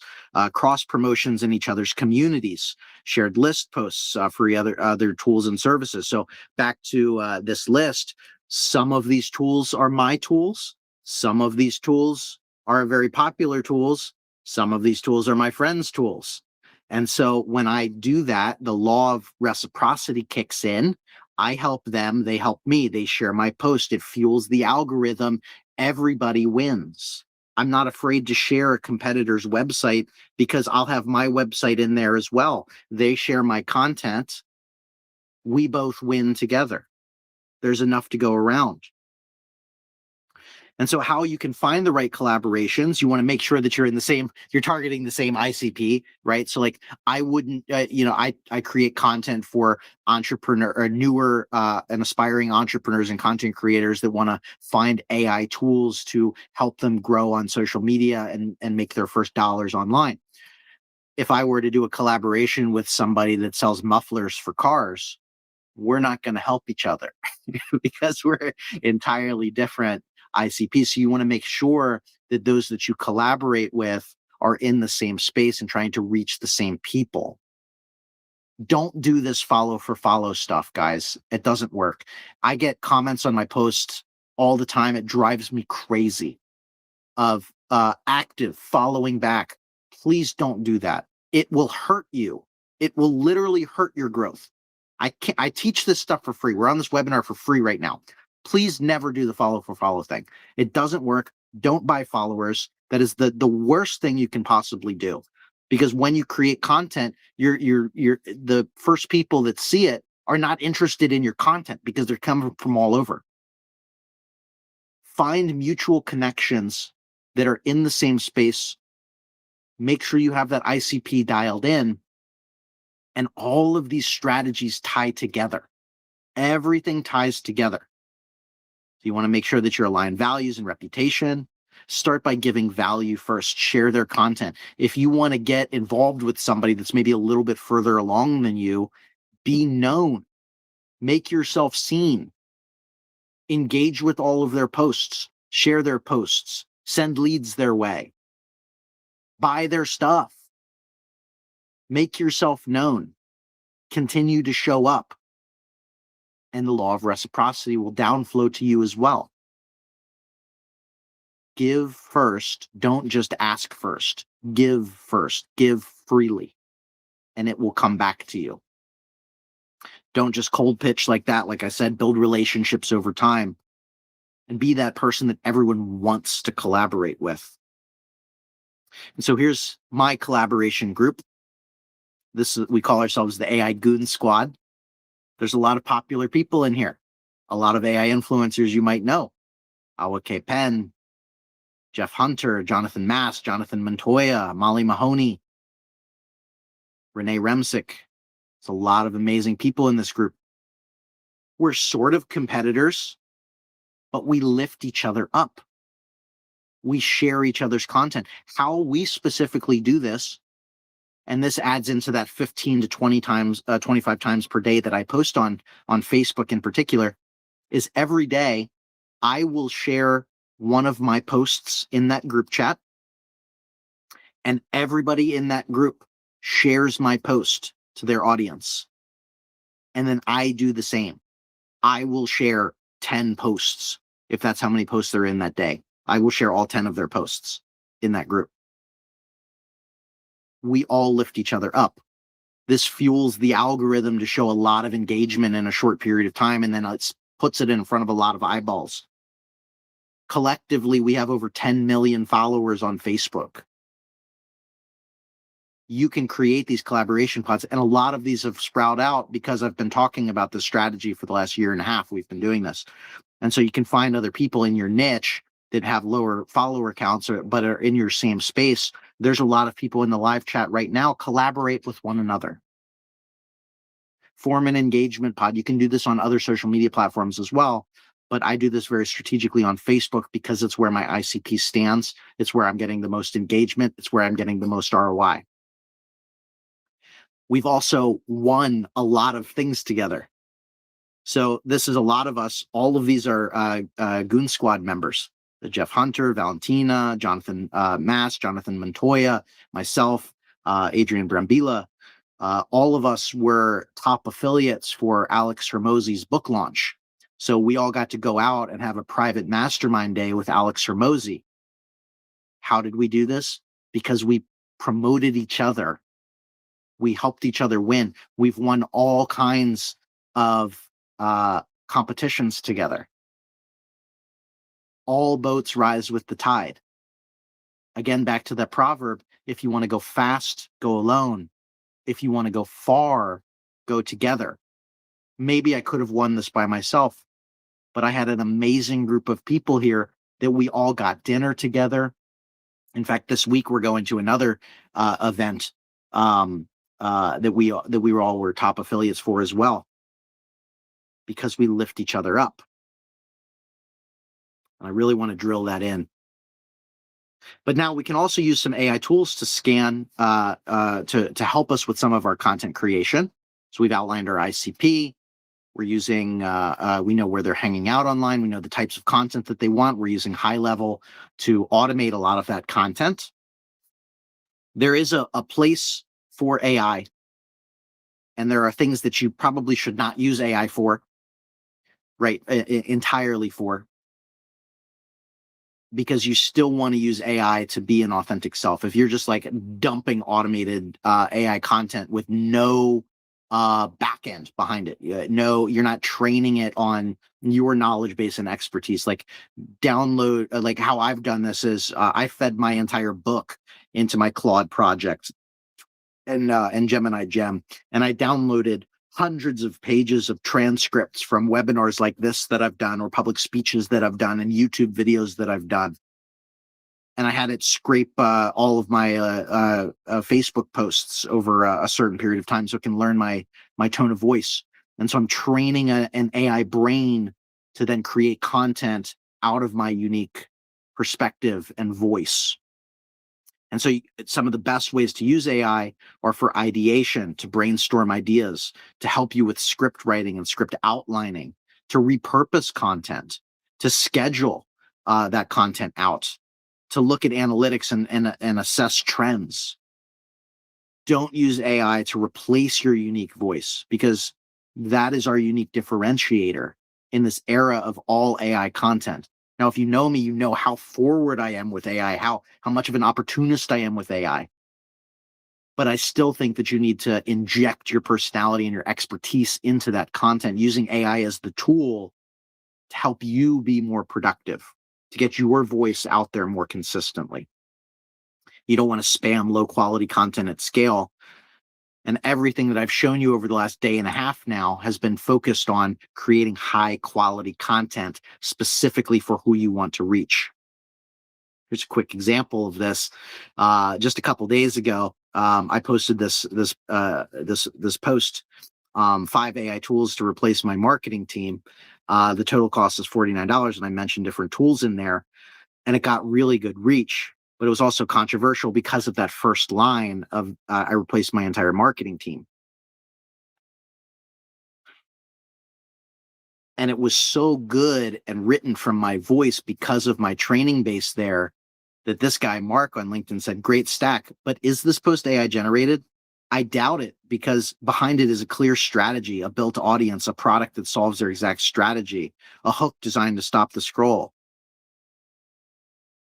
cross promotions in each other's communities, shared list posts for other tools and services. So back to this list, some of these tools are my tools. Some of these tools are very popular tools. Some of these tools are my friends' tools. And so when I do that, the law of reciprocity kicks in. I help them, they help me, they share my post, it fuels the algorithm. Everybody wins. I'm not afraid to share a competitor's website because I'll have my website in there as well. They share my content. We both win together. There's enough to go around. And so how you can find the right collaborations, you want to make sure that you're targeting the same ICP, right? So like I wouldn't, I create content for entrepreneur or newer and aspiring entrepreneurs and content creators that want to find AI tools to help them grow on social media and make their first dollars online. if I were to do a collaboration with somebody that sells mufflers for cars, we're not going to help each other because we're entirely different ICPs. So you want to make sure that those that you collaborate with are in the same space and trying to reach the same people. Don't do this follow for follow stuff, guys. It doesn't work. I get comments on my posts all the time. It drives me crazy of active following back. Please don't do that. It will hurt you. It will literally hurt your growth. I teach this stuff for free. We're on this webinar for free right now. Please never do the follow for follow thing. It doesn't work. Don't buy followers. That is the worst thing you can possibly do. Because when you create content, you're the first people that see it are not interested in your content because they're coming from all over. Find mutual connections that are in the same space. Make sure you have that ICP dialed in, and all of these strategies tie together. Everything ties together. So you want to make sure that you're aligned values and reputation. Start by giving value first. Share their content. If you want to get involved with somebody that's maybe a little bit further along than you, be known. Make yourself seen. Engage with all of their posts. Share their posts. Send leads their way. Buy their stuff. Make yourself known. Continue to show up. And the law of reciprocity will downflow to you as well. Give first. Don't just ask first. Give first. Give freely. And it will come back to you. Don't just cold pitch like that. Like I said, build relationships over time and be that person that everyone wants to collaborate with. And so here's my collaboration group. We call ourselves the AI Goon Squad. There's a lot of popular people in here. A lot of AI influencers you might know. Awa K. Penn, Jeff Hunter, Jonathan Mass, Jonathan Montoya, Molly Mahoney, Renee Remsick. It's a lot of amazing people in this group. We're sort of competitors, but we lift each other up. We share each other's content. How we specifically do this, and this adds into that 15 to 20 times, 25 times per day that I post on Facebook in particular, is every day I will share one of my posts in that group chat, and everybody in that group shares my post to their audience. And then I do the same. I will share 10 posts, if that's how many posts there are in that day. I will share all 10 of their posts in that group. We all lift each other up. This fuels the algorithm to show a lot of engagement in a short period of time, and then it puts it in front of a lot of eyeballs. Collectively, we have over 10 million followers on Facebook. You can create these collaboration pods, and a lot of these have sprouted out because I've been talking about this strategy for the last year and a half. We've been doing this. And so you can find other people in your niche that have lower follower counts but are in your same space. There's a lot of people in the live chat right now. Collaborate with one another. Form an engagement pod. You can do this on other social media platforms as well, but I do this very strategically on Facebook because it's where my ICP stands. It's where I'm getting the most engagement. It's where I'm getting the most ROI. We've also won a lot of things together. So this is a lot of us. All of these are Goon Squad members. Jeff Hunter, Valentina, Jonathan Mass, Jonathan Montoya, myself, Adrian Brambilla. All of us were top affiliates for Alex Hormozi's book launch. So we all got to go out and have a private mastermind day with Alex Hormozi. How did we do this? Because we promoted each other. We helped each other win. We've won all kinds of competitions together. All boats rise with the tide. Again, back to that proverb, if you want to go fast, go alone. If you want to go far, go together. Maybe I could have won this by myself, but I had an amazing group of people here that we all got dinner together. In fact, this week we're going to another event that we all were top affiliates for as well, because we lift each other up. And I really want to drill that in. But now we can also use some AI tools to scan to help us with some of our content creation. So we've outlined our ICP. We're using, we know where they're hanging out online. We know the types of content that they want. We're using HighLevel to automate a lot of that content. There is a place for AI, and there are things that you probably should not use AI for, right? Entirely for, because you still want to use AI to be an authentic self. If you're just like dumping automated AI content with no back end behind it, no, you're not training it on your knowledge base and expertise. Like download, like how I've done this is I fed my entire book into my Claude project and Gemini Gem, and I downloaded hundreds of pages of transcripts from webinars like this that I've done, or public speeches that I've done, and YouTube videos that I've done. And I had it scrape all of my Facebook posts over a certain period of time so it can learn my tone of voice. And so I'm training an AI brain to then create content out of my unique perspective and voice. And so some of the best ways to use AI are for ideation, to brainstorm ideas, to help you with script writing and script outlining, to repurpose content, to schedule that content out, to look at analytics and assess trends. Don't use AI to replace your unique voice, because that is our unique differentiator in this era of all AI content. Now, if you know me, you know how forward I am with AI, how much of an opportunist I am with AI. But I still think that you need to inject your personality and your expertise into that content, using AI as the tool to help you be more productive, to get your voice out there more consistently. You don't want to spam low quality content at scale. And everything that I've shown you over the last day and a half now has been focused on creating high quality content specifically for who you want to reach. Here's a quick example of this. Just a couple days ago, I posted this post, 5 AI tools to replace my marketing team. The total cost is $49, and I mentioned different tools in there, and it got really good reach. But it was also controversial because of that first line of I replaced my entire marketing team. And it was so good and written from my voice because of my training base there, that this guy, Mark, on LinkedIn said, "Great stack, but is this post AI generated?" I doubt it, because behind it is a clear strategy, a built audience, a product that solves their exact strategy, a hook designed to stop the scroll.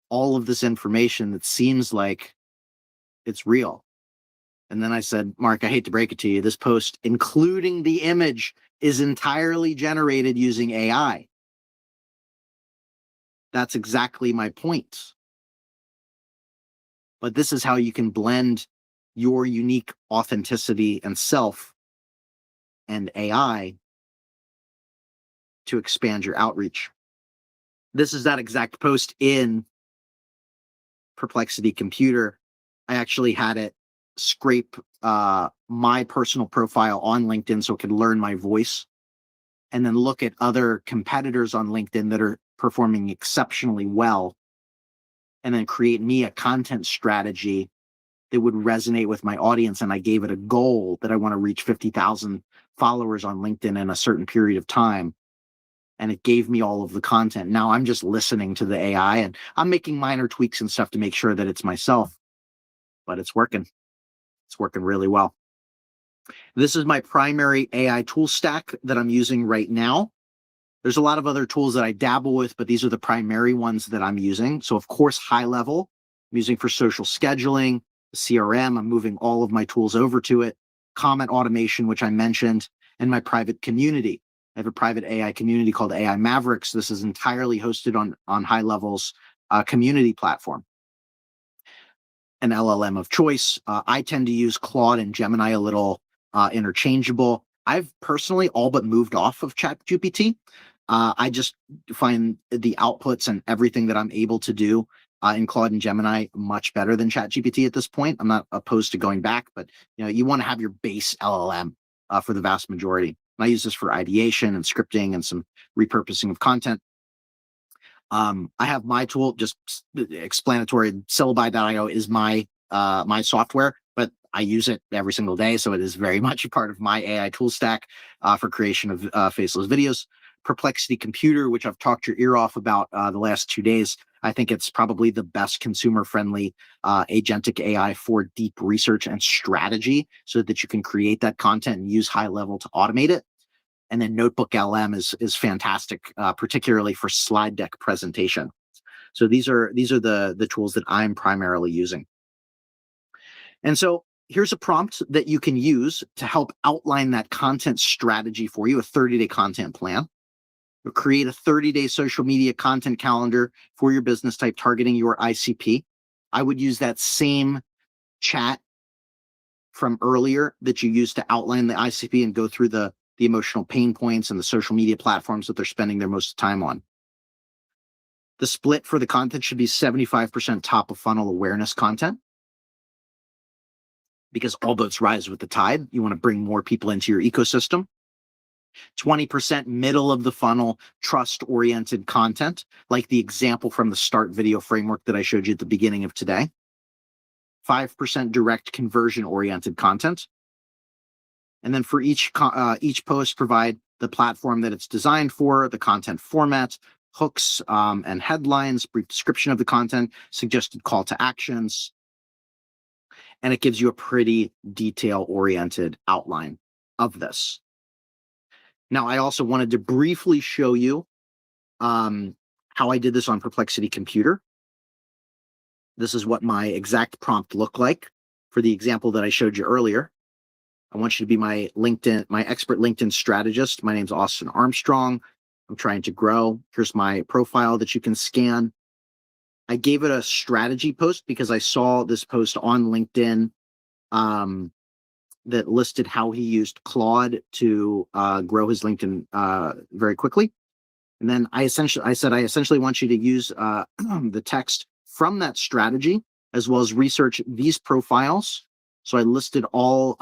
All of this information that seems like it's real. And then I said, "Mark, I hate to break it to you, this post, including the image, is entirely generated using AI." That's exactly my point. But this is how you can blend your unique authenticity and self and AI to expand your outreach. This is that exact post in Perplexity Computer. I actually had it scrape my personal profile on LinkedIn so it could learn my voice, and then look at other competitors on LinkedIn that are performing exceptionally well, and then create me a content strategy that would resonate with my audience. And I gave it a goal that I want to reach 50,000 followers on LinkedIn in a certain period of time. And it gave me all of the content. Now I'm just listening to the AI, and I'm making minor tweaks and stuff to make sure that it's myself, but it's working. It's working really well. This is my primary AI tool stack that I'm using right now. There's a lot of other tools that I dabble with, but these are the primary ones that I'm using. So of course, HighLevel, I'm using for social scheduling, CRM, I'm moving all of my tools over to it, comment automation, which I mentioned, and my private community. I have a private AI community called AI Mavericks. This is entirely hosted on HighLevel's community platform. An LLM of choice. I tend to use Claude and Gemini a little interchangeable. I've personally all but moved off of ChatGPT. I just find the outputs and everything that I'm able to do in Claude and Gemini much better than ChatGPT at this point. I'm not opposed to going back, but you want to have your base LLM for the vast majority. And I use this for ideation and scripting and some repurposing of content. I have my tool, just explanatory. Syllabi.io is my software, but I use it every single day, so it is very much a part of my AI tool stack for creation of faceless videos. Perplexity Computer, which I've talked your ear off about the last 2 days. I think it's probably the best consumer-friendly agentic AI for deep research and strategy, so that you can create that content and use HighLevel to automate it. And then Notebook LM is fantastic, particularly for slide deck presentation. So these are the tools that I'm primarily using. And so here's a prompt that you can use to help outline that content strategy for you, a 30-day content plan. You'll create a 30-day social media content calendar for your business type targeting your ICP. I would use that same chat from earlier that you used to outline the ICP and go through the emotional pain points and the social media platforms that they're spending their most time on. The split for the content should be 75% top of funnel awareness content, because all boats rise with the tide. You want to bring more people into your ecosystem. 20% middle of the funnel trust-oriented content, like the example from the S.T.A.R.T video framework that I showed you at the beginning of today. 5% direct conversion-oriented content. And then for each post, provide the platform that it's designed for, the content format, hooks and headlines, brief description of the content, suggested call to actions, and it gives you a pretty detail-oriented outline of this. Now, I also wanted to briefly show you how I did this on Perplexity Computer. This is what my exact prompt looked like for the example that I showed you earlier. I want you to be my expert LinkedIn strategist. My name's Austin Armstrong. I'm trying to grow. Here's my profile that you can scan. I gave it a strategy post because I saw this post on LinkedIn that listed how he used Claude to grow his LinkedIn very quickly. And then I essentially want you to use the text from that strategy, as well as research these profiles. So I listed all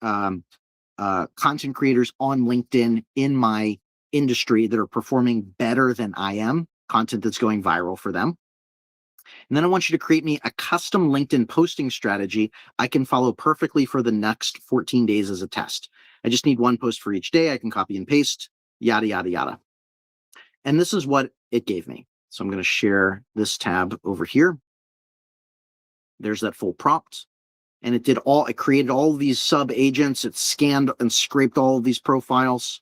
content creators on LinkedIn in my industry that are performing better than I am, content that's going viral for them. And then I want you to create me a custom LinkedIn posting strategy I can follow perfectly for the next 14 days as a test. I just need one post for each day. I can copy and paste, yada, yada, yada. And this is what it gave me. So I'm going to share this tab over here. There's that full prompt. And it created all of these sub agents. It scanned and scraped all of these profiles.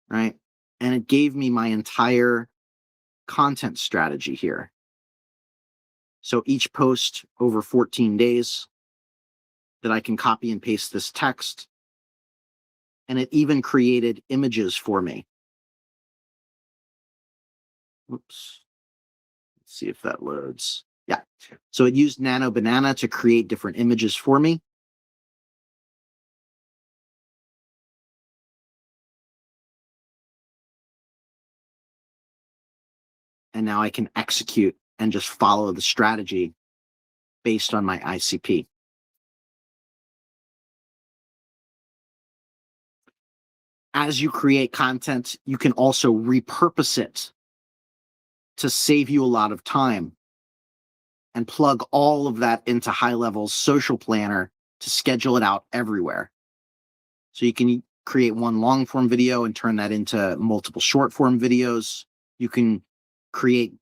Right? And it gave me my entire content strategy here. So each post over 14 days that I can copy and paste this text. And it even created images for me. Whoops. Let's see if that loads. Yeah. So it used Nano Banana to create different images for me. And now I can execute and just follow the strategy based on my ICP. As you create content, you can also repurpose it to save you a lot of time and plug all of that into HighLevel's social planner to schedule it out everywhere. So you can create one long form video and turn that into multiple short form videos. You can create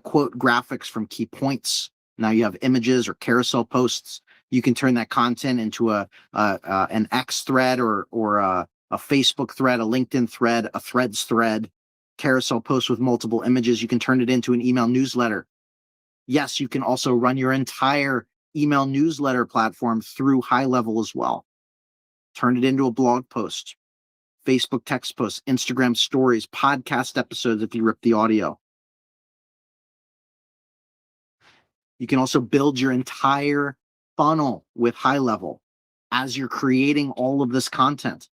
quote graphics from key points. Now you have images or carousel posts. You can turn that content into an X thread or a Facebook thread, a LinkedIn thread, a Threads thread, carousel post with multiple images. You can turn it into an email newsletter. Yes, you can also run your entire email newsletter platform through HighLevel as well. Turn it into a blog post, Facebook text posts, Instagram stories, podcast episodes if you rip the audio. You can also build your entire funnel with HighLevel as you're creating all of this content.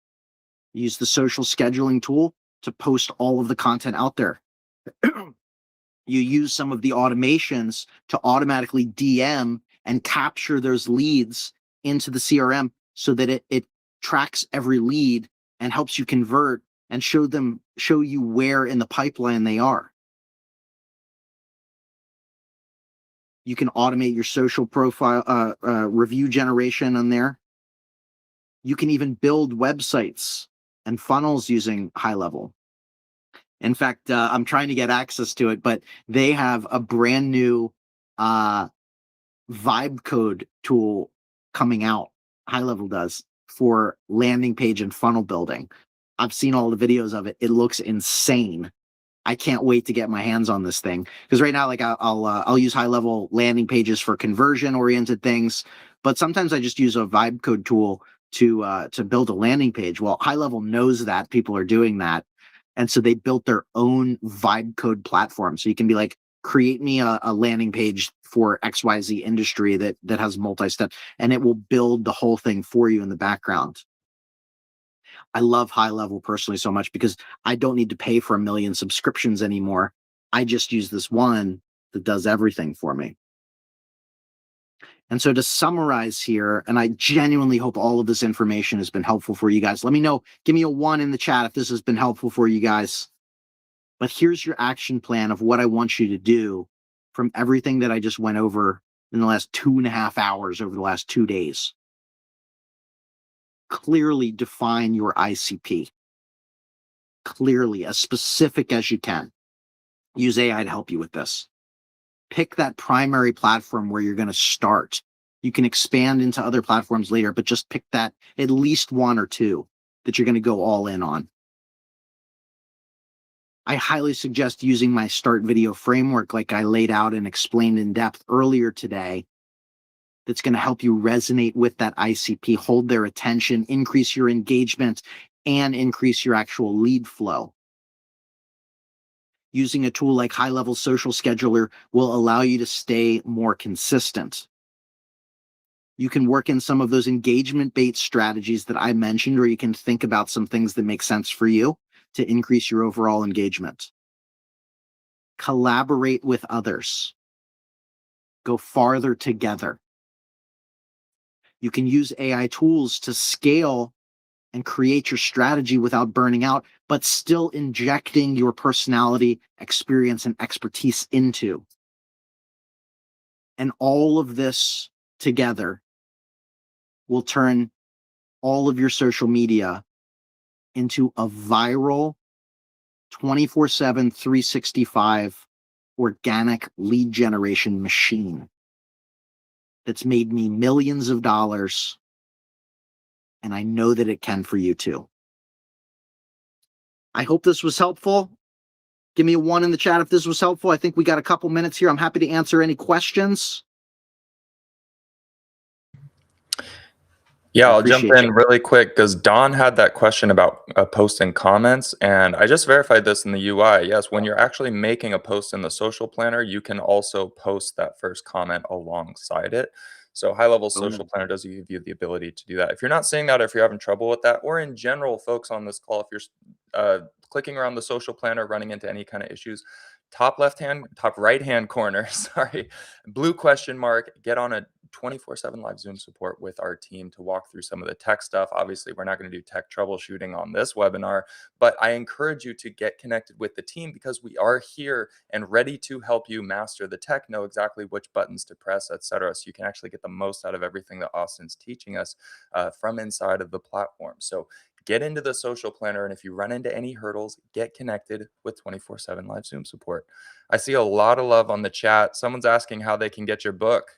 Use the social scheduling tool to post all of the content out there. You use some of the automations to automatically DM and capture those leads into the CRM so that it tracks every lead and helps you convert and show you where in the pipeline they are. You can automate your social profile review generation on there. You can even build websites and funnels using HighLevel. In fact, I'm trying to get access to it, but they have a brand new uh, vibe code tool coming out. HighLevel does for landing page and funnel building. I've seen all the videos of it. It looks insane. I can't wait to get my hands on this thing because right now, like I'll use HighLevel landing pages for conversion oriented things, but sometimes I just use a vibe code tool to build a landing page. Well, HighLevel knows that people are doing that, and so they built their own vibe code platform. So you can be like, create me a landing page for XYZ industry that has multi-step, and it will build the whole thing for you in the background. I love HighLevel personally so much because I don't need to pay for a million subscriptions anymore. I just use this one that does everything for me. And so to summarize here, and I genuinely hope all of this information has been helpful for you guys. Let me know, give me a 1 in the chat if this has been helpful for you guys. But here's your action plan of what I want you to do from everything that I just went over in the last 2.5 hours over the last 2 days. Clearly define your ICP. Clearly, as specific as you can. Use AI to help you with this. Pick that primary platform where you're going to start. You can expand into other platforms later, but just pick that at least 1 or 2 that you're going to go all in on. I highly suggest using my START video framework like I laid out and explained in depth earlier today. That's going to help you resonate with that ICP, hold their attention, increase your engagement, and increase your actual lead flow. Using a tool like HighLevel Social Scheduler will allow you to stay more consistent. You can work in some of those engagement-based strategies that I mentioned, or you can think about some things that make sense for you to increase your overall engagement. Collaborate with others. Go farther together. You can use AI tools to scale and create your strategy without burning out, but still injecting your personality, experience, and expertise into. And all of this together will turn all of your social media into a viral 24/7, 365 organic lead generation machine that's made me millions of dollars. And I know that it can for you too. I hope this was helpful. Give me a 1 in the chat if this was helpful. I think we got a couple minutes here. I'm happy to answer any questions. Yeah, I I'll jump appreciate you. in really quick because Don had that question about post and comments, and I just verified this in the UI. Yes, when you're actually making a post in the social planner, you can also post that first comment alongside it. So HighLevel Social Boom. Planner does give you the ability to do that. If you're not seeing that, if you're having trouble with that, or in general, folks on this call, if you're clicking around the social planner, running into any kind of issues, top right hand corner, sorry, blue question mark, get on a 24/7 live Zoom support with our team to walk through some of the tech stuff. Obviously, we're not going to do tech troubleshooting on this webinar, but I encourage you to get connected with the team because we are here and ready to help you master the tech, know exactly which buttons to press, etc. So you can actually get the most out of everything that Austin's teaching us from inside of the platform. So get into the social planner, and if you run into any hurdles, get connected with 24/7 live Zoom support. I see a lot of love on the chat. Someone's asking how they can get your book.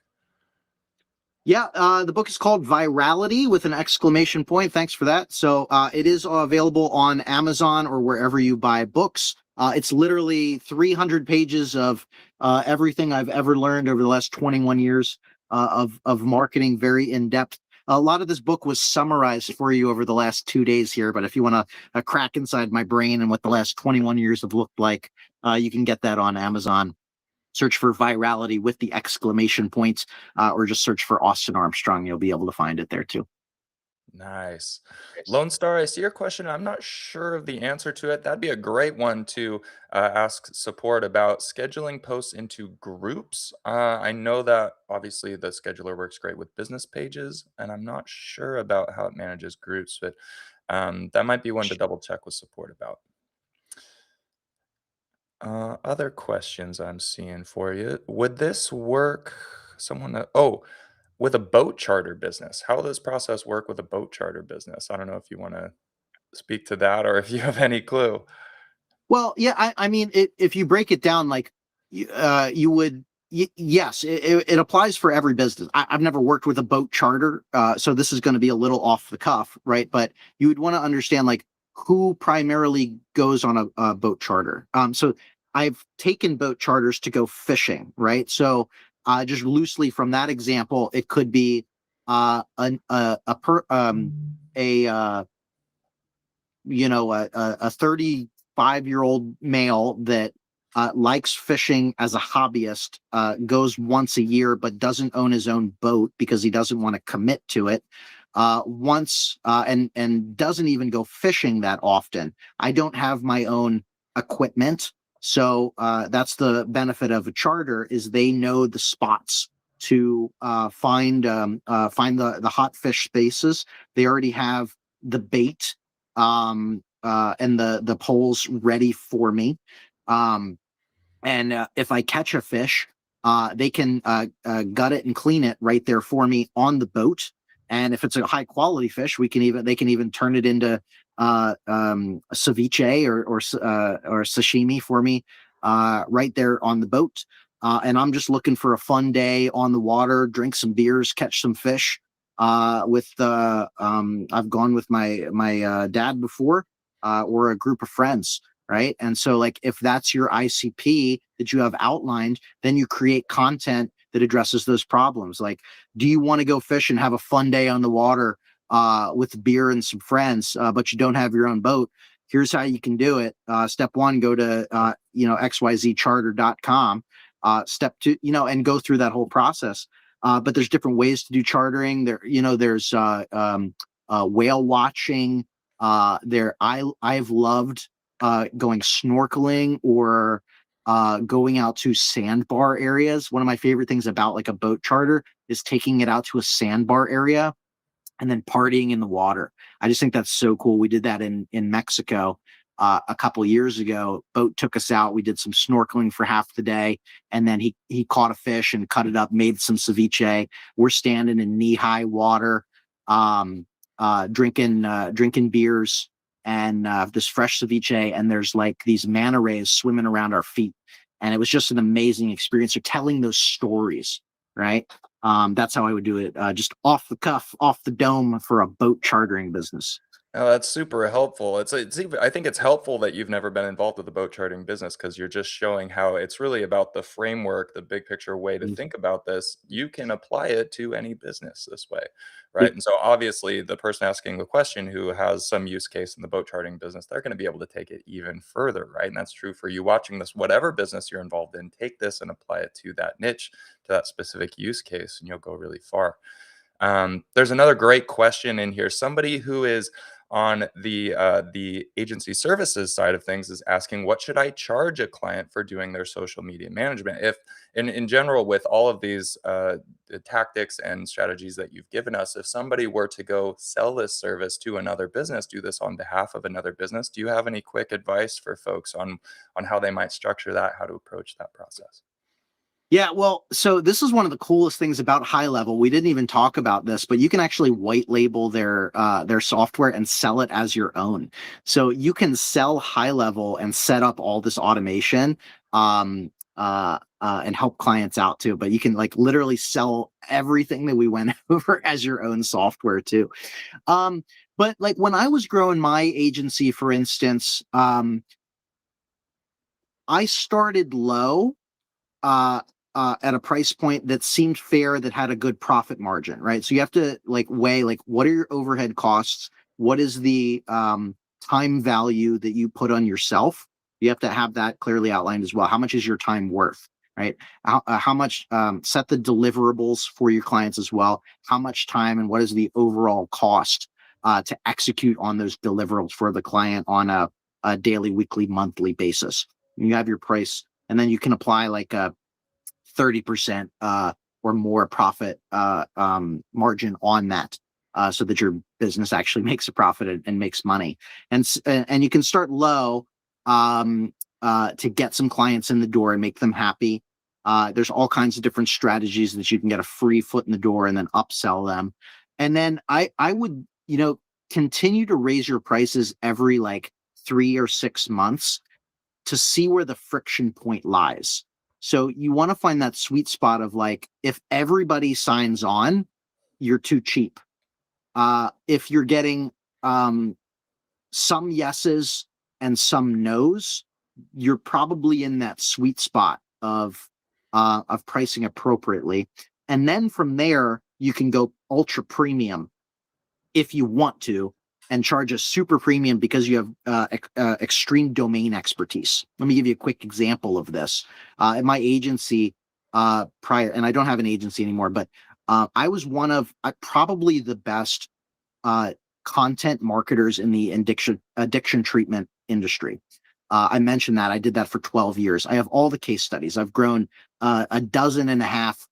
Yeah, the book is called Virality with an exclamation point. Thanks for that. So it is available on Amazon or wherever you buy books. It's literally 300 pages of everything I've ever learned over the last 21 years of marketing, very in depth. A lot of this book was summarized for you over the last 2 days here, but if you want to crack inside my brain and what the last 21 years have looked like, you can get that on Amazon. Search for Virality with the exclamation points, or just search for Austin Armstrong. You'll be able to find it there too. Nice. Lone Star, I see your question. I'm not sure of the answer to it. That'd be a great one to ask support about scheduling posts into groups. I know that obviously the scheduler works great with business pages, and I'm not sure about how it manages groups, but that might be one to double check with support about. Other questions I'm seeing for you. Would this work? Oh, with a boat charter business. How will this process work with a boat charter business? I don't know if you want to speak to that or if you have any clue. Well, yeah, I mean, if you break it down, like you would, yes, it applies for every business. I've never worked with a boat charter, so this is going to be a little off the cuff, right? But you would want to understand like who primarily goes on a boat charter. So I've taken boat charters to go fishing, right? So just loosely from that example, it could be a per a a 35-year-old male that likes fishing as a hobbyist, goes once a year but doesn't own his own boat because he doesn't want to commit to it, once and doesn't even go fishing that often. I don't have my own equipment, so that's the benefit of a charter, is they know the spots to find the hot fish spaces. They already have the bait and the poles ready for me. Um, and if I catch a fish, they can gut it and clean it right there for me on the boat. And if it's a high quality fish, they can even turn it into ceviche or sashimi for me right there on the boat. And I'm just looking for a fun day on the water, drink some beers, catch some fish. I've gone with my dad before, or a group of friends, right? And so, like, if that's your ICP that you have outlined, then you create content that addresses those problems. Like, do you want to go fish and have a fun day on the water with beer and some friends, but you don't have your own boat? Here's how you can do it. Step one, go to xyzcharter.com. Step two, and go through that whole process. But there's different ways to do chartering. There's whale watching. I've loved going snorkeling or going out to sandbar areas. One of my favorite things about like a boat charter is taking it out to a sandbar area and then partying in the water. I just think that's so cool. We did that in Mexico a couple years ago. Boat took us out. We did some snorkeling for half the day, and then he caught a fish and cut it up, made some ceviche. We're standing in knee high water, drinking beers and this fresh ceviche, and there's like these manta rays swimming around our feet, and it was just an amazing experience. They're telling those stories, right? That's how I would do it, just off the cuff, off the dome for a boat chartering business. Oh, that's super helpful. It's even I think it's helpful that you've never been involved with the boat charting business because you're just showing how it's really about the framework, the big picture way to Mm. think about this. You can apply it to any business this way, Yeah. right? And so obviously the person asking the question who has some use case in the boat charting business, they're going to be able to take it even further, right? And that's true for you watching this, whatever business you're involved in, take this and apply it to that niche, to that specific use case, and you'll go really far. There's another great question in here. Somebody who is on the agency services side of things is asking, what should I charge a client for doing their social media management? If in general, with all of these the tactics and strategies that you've given us, if somebody were to go sell this service to another business, do this on behalf of another business, do you have any quick advice for folks on how they might structure that, how to approach that process? Yeah, well, so this is one of the coolest things about HighLevel. We didn't even talk about this, but you can actually white label their software and sell it as your own. So you can sell HighLevel and set up all this automation, and help clients out too. But you can like literally sell everything that we went over as your own software too. But like when I was growing my agency, for instance, I started low, uh, at a price point that seemed fair, that had a good profit margin, right? So you have to like weigh like what are your overhead costs, what is the time value that you put on yourself. You have to have that clearly outlined as well. How much is your time worth, right? How much, set the deliverables for your clients as well. How much time and what is the overall cost to execute on those deliverables for the client on a daily, weekly, monthly basis. You have your price, and then you can apply like a 30% or more profit margin on that, so that your business actually makes a profit and makes money. And you can start low, um, to get some clients in the door and make them happy. There's all kinds of different strategies that you can get a free foot in the door and then upsell them. And then I would, continue to raise your prices every like 3 or 6 months to see where the friction point lies. So you want to find that sweet spot of like, if everybody signs on, you're too cheap. If you're getting some yeses and some nos, you're probably in that sweet spot of pricing appropriately. And then from there, you can go ultra premium if you want to, and charge a super premium because you have extreme domain expertise. Let me give you a quick example of this. At my agency prior, and I don't have an agency anymore, but I was one of probably the best uh, content marketers in the addiction treatment industry. I mentioned that I did that for 12 years. I have all the case studies. I've grown a dozen and a half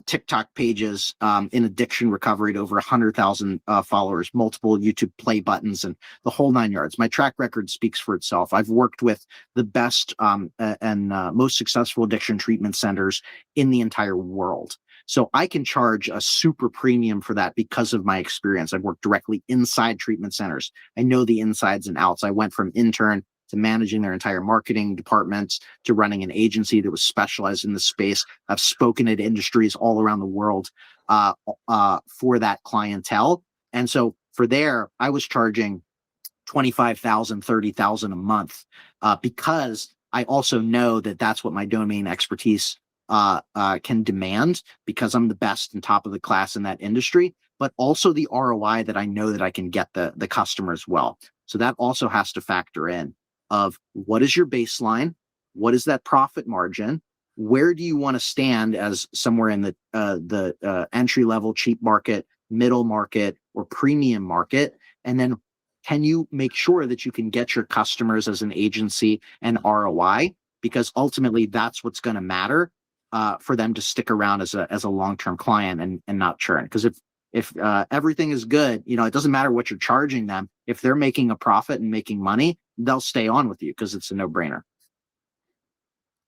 TikTok pages in addiction recovery to over 100,000 followers, multiple YouTube play buttons, and the whole 9 yards. My track record speaks for itself. I've worked with the best and most successful addiction treatment centers in the entire world. So I can charge a super premium for that because of my experience. I've worked directly inside treatment centers. I know the insides and outs. I went from intern to managing their entire marketing departments to running an agency that was specialized in the space. I've spoken at industries all around the world for that clientele. And so for there, I was charging 25,000, 30,000 a month because I also know that that's what my domain expertise can demand, because I'm the best and top of the class in that industry, but also the ROI that I know that I can get the customer as well. So that also has to factor in of what is your baseline, what is that profit margin, where do you want to stand as somewhere in the entry level cheap market, middle market, or premium market, and then can you make sure that you can get your customers as an agency and ROI, because ultimately that's what's going to matter for them to stick around as a long-term client and not churn. Because if everything is good, it doesn't matter what you're charging them. If they're making a profit and making money, they'll stay on with you because it's a no-brainer.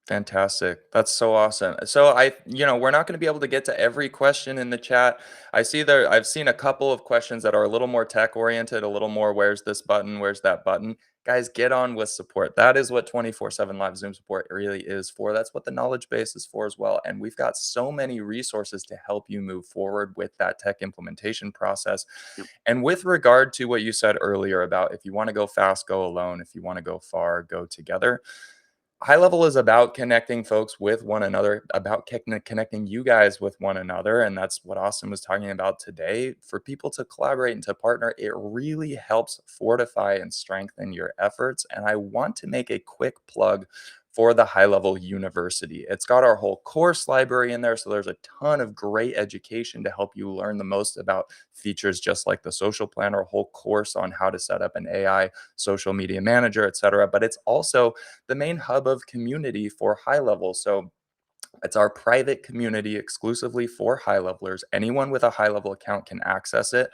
Fantastic. That's so awesome. So we're not going to be able to get to every question in the chat. I've seen a couple of questions that are a little more tech oriented, a little more where's this button, where's that button. Guys, get on with support. That is what 24/7 live Zoom support really is for. That's what the knowledge base is for as well. And we've got so many resources to help you move forward with that tech implementation process. Yep. And with regard to what you said earlier about if you want to go fast, go alone. If you want to go far, go together. HighLevel is about connecting folks with one another, about connecting you guys with one another. And that's what Austin was talking about today. For people to collaborate and to partner, it really helps fortify and strengthen your efforts. And I want to make a quick plug for the HighLevel University. It's got our whole course library in there. So there's a ton of great education to help you learn the most about features just like the social planner, a whole course on how to set up an AI social media manager, et cetera. But it's also the main hub of community for HighLevel. So it's our private community exclusively for high levelers. Anyone with a HighLevel account can access it.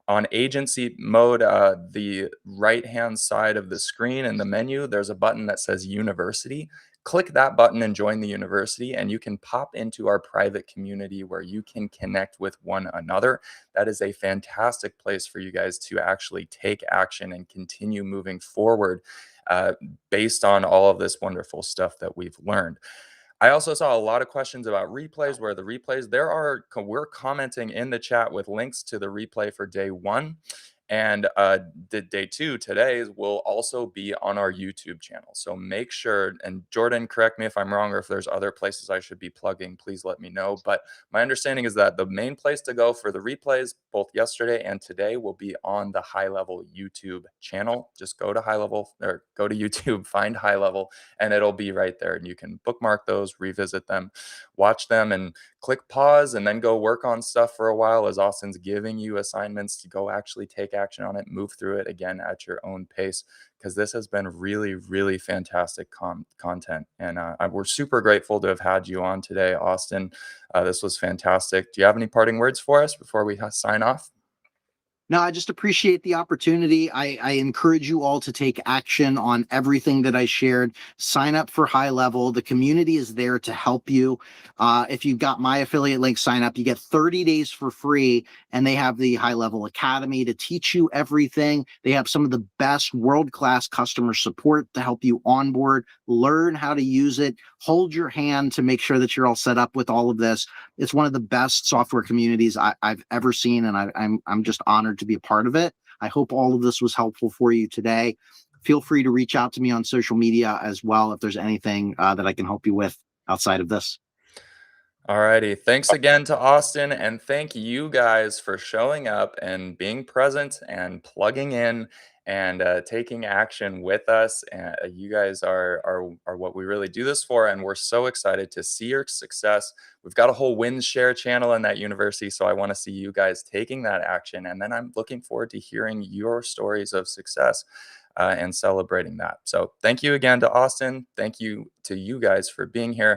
On agency mode, the right-hand side of the screen in the menu, there's a button that says University. Click that button and join the university, and you can pop into our private community where you can connect with one another. That is a fantastic place for you guys to actually take action and continue moving forward uh, based on all of this wonderful stuff that we've learned. I also saw a lot of questions about replays. Where the replays, we're commenting in the chat with links to the replay for day one. And the day two today will also be on our YouTube channel. So make sure, and Jordan, correct me if I'm wrong or if there's other places I should be plugging, please let me know. But my understanding is that the main place to go for the replays, both yesterday and today, will be on the HighLevel YouTube channel. Just go to HighLevel or go to YouTube, find HighLevel, and it'll be right there. And you can bookmark those, revisit them, watch them, and click pause, and then go work on stuff for a while as Austin's giving you assignments to go actually take action on it, move through it again at your own pace, because this has been really, really fantastic content. And we're super grateful to have had you on today, Austin. This was fantastic. Do you have any parting words for us before we sign off? No, I just appreciate the opportunity. I encourage you all to take action on everything that I shared. Sign up for High Level. The community is there to help you. If you've got my affiliate link, sign up. You get 30 days for free, and they have the High Level Academy to teach you everything. They have some of the best world-class customer support to help you onboard, learn how to use it, hold your hand to make sure that you're all set up with all of this. It's one of the best software communities I've ever seen, and I'm just honored to be a part of it. I hope all of this was helpful for you today. Feel free to reach out to me on social media as well if there's anything that I can help you with outside of this. Alrighty. Thanks again to Austin, and thank you guys for showing up and being present and plugging in and taking action with us. You guys are what we really do this for, and we're so excited to see your success. We've got a whole wins share channel in that university, so I want to see you guys taking that action, and then I'm looking forward to hearing your stories of success. And celebrating that. So, thank you again to Austin. Thank you to you guys for being here.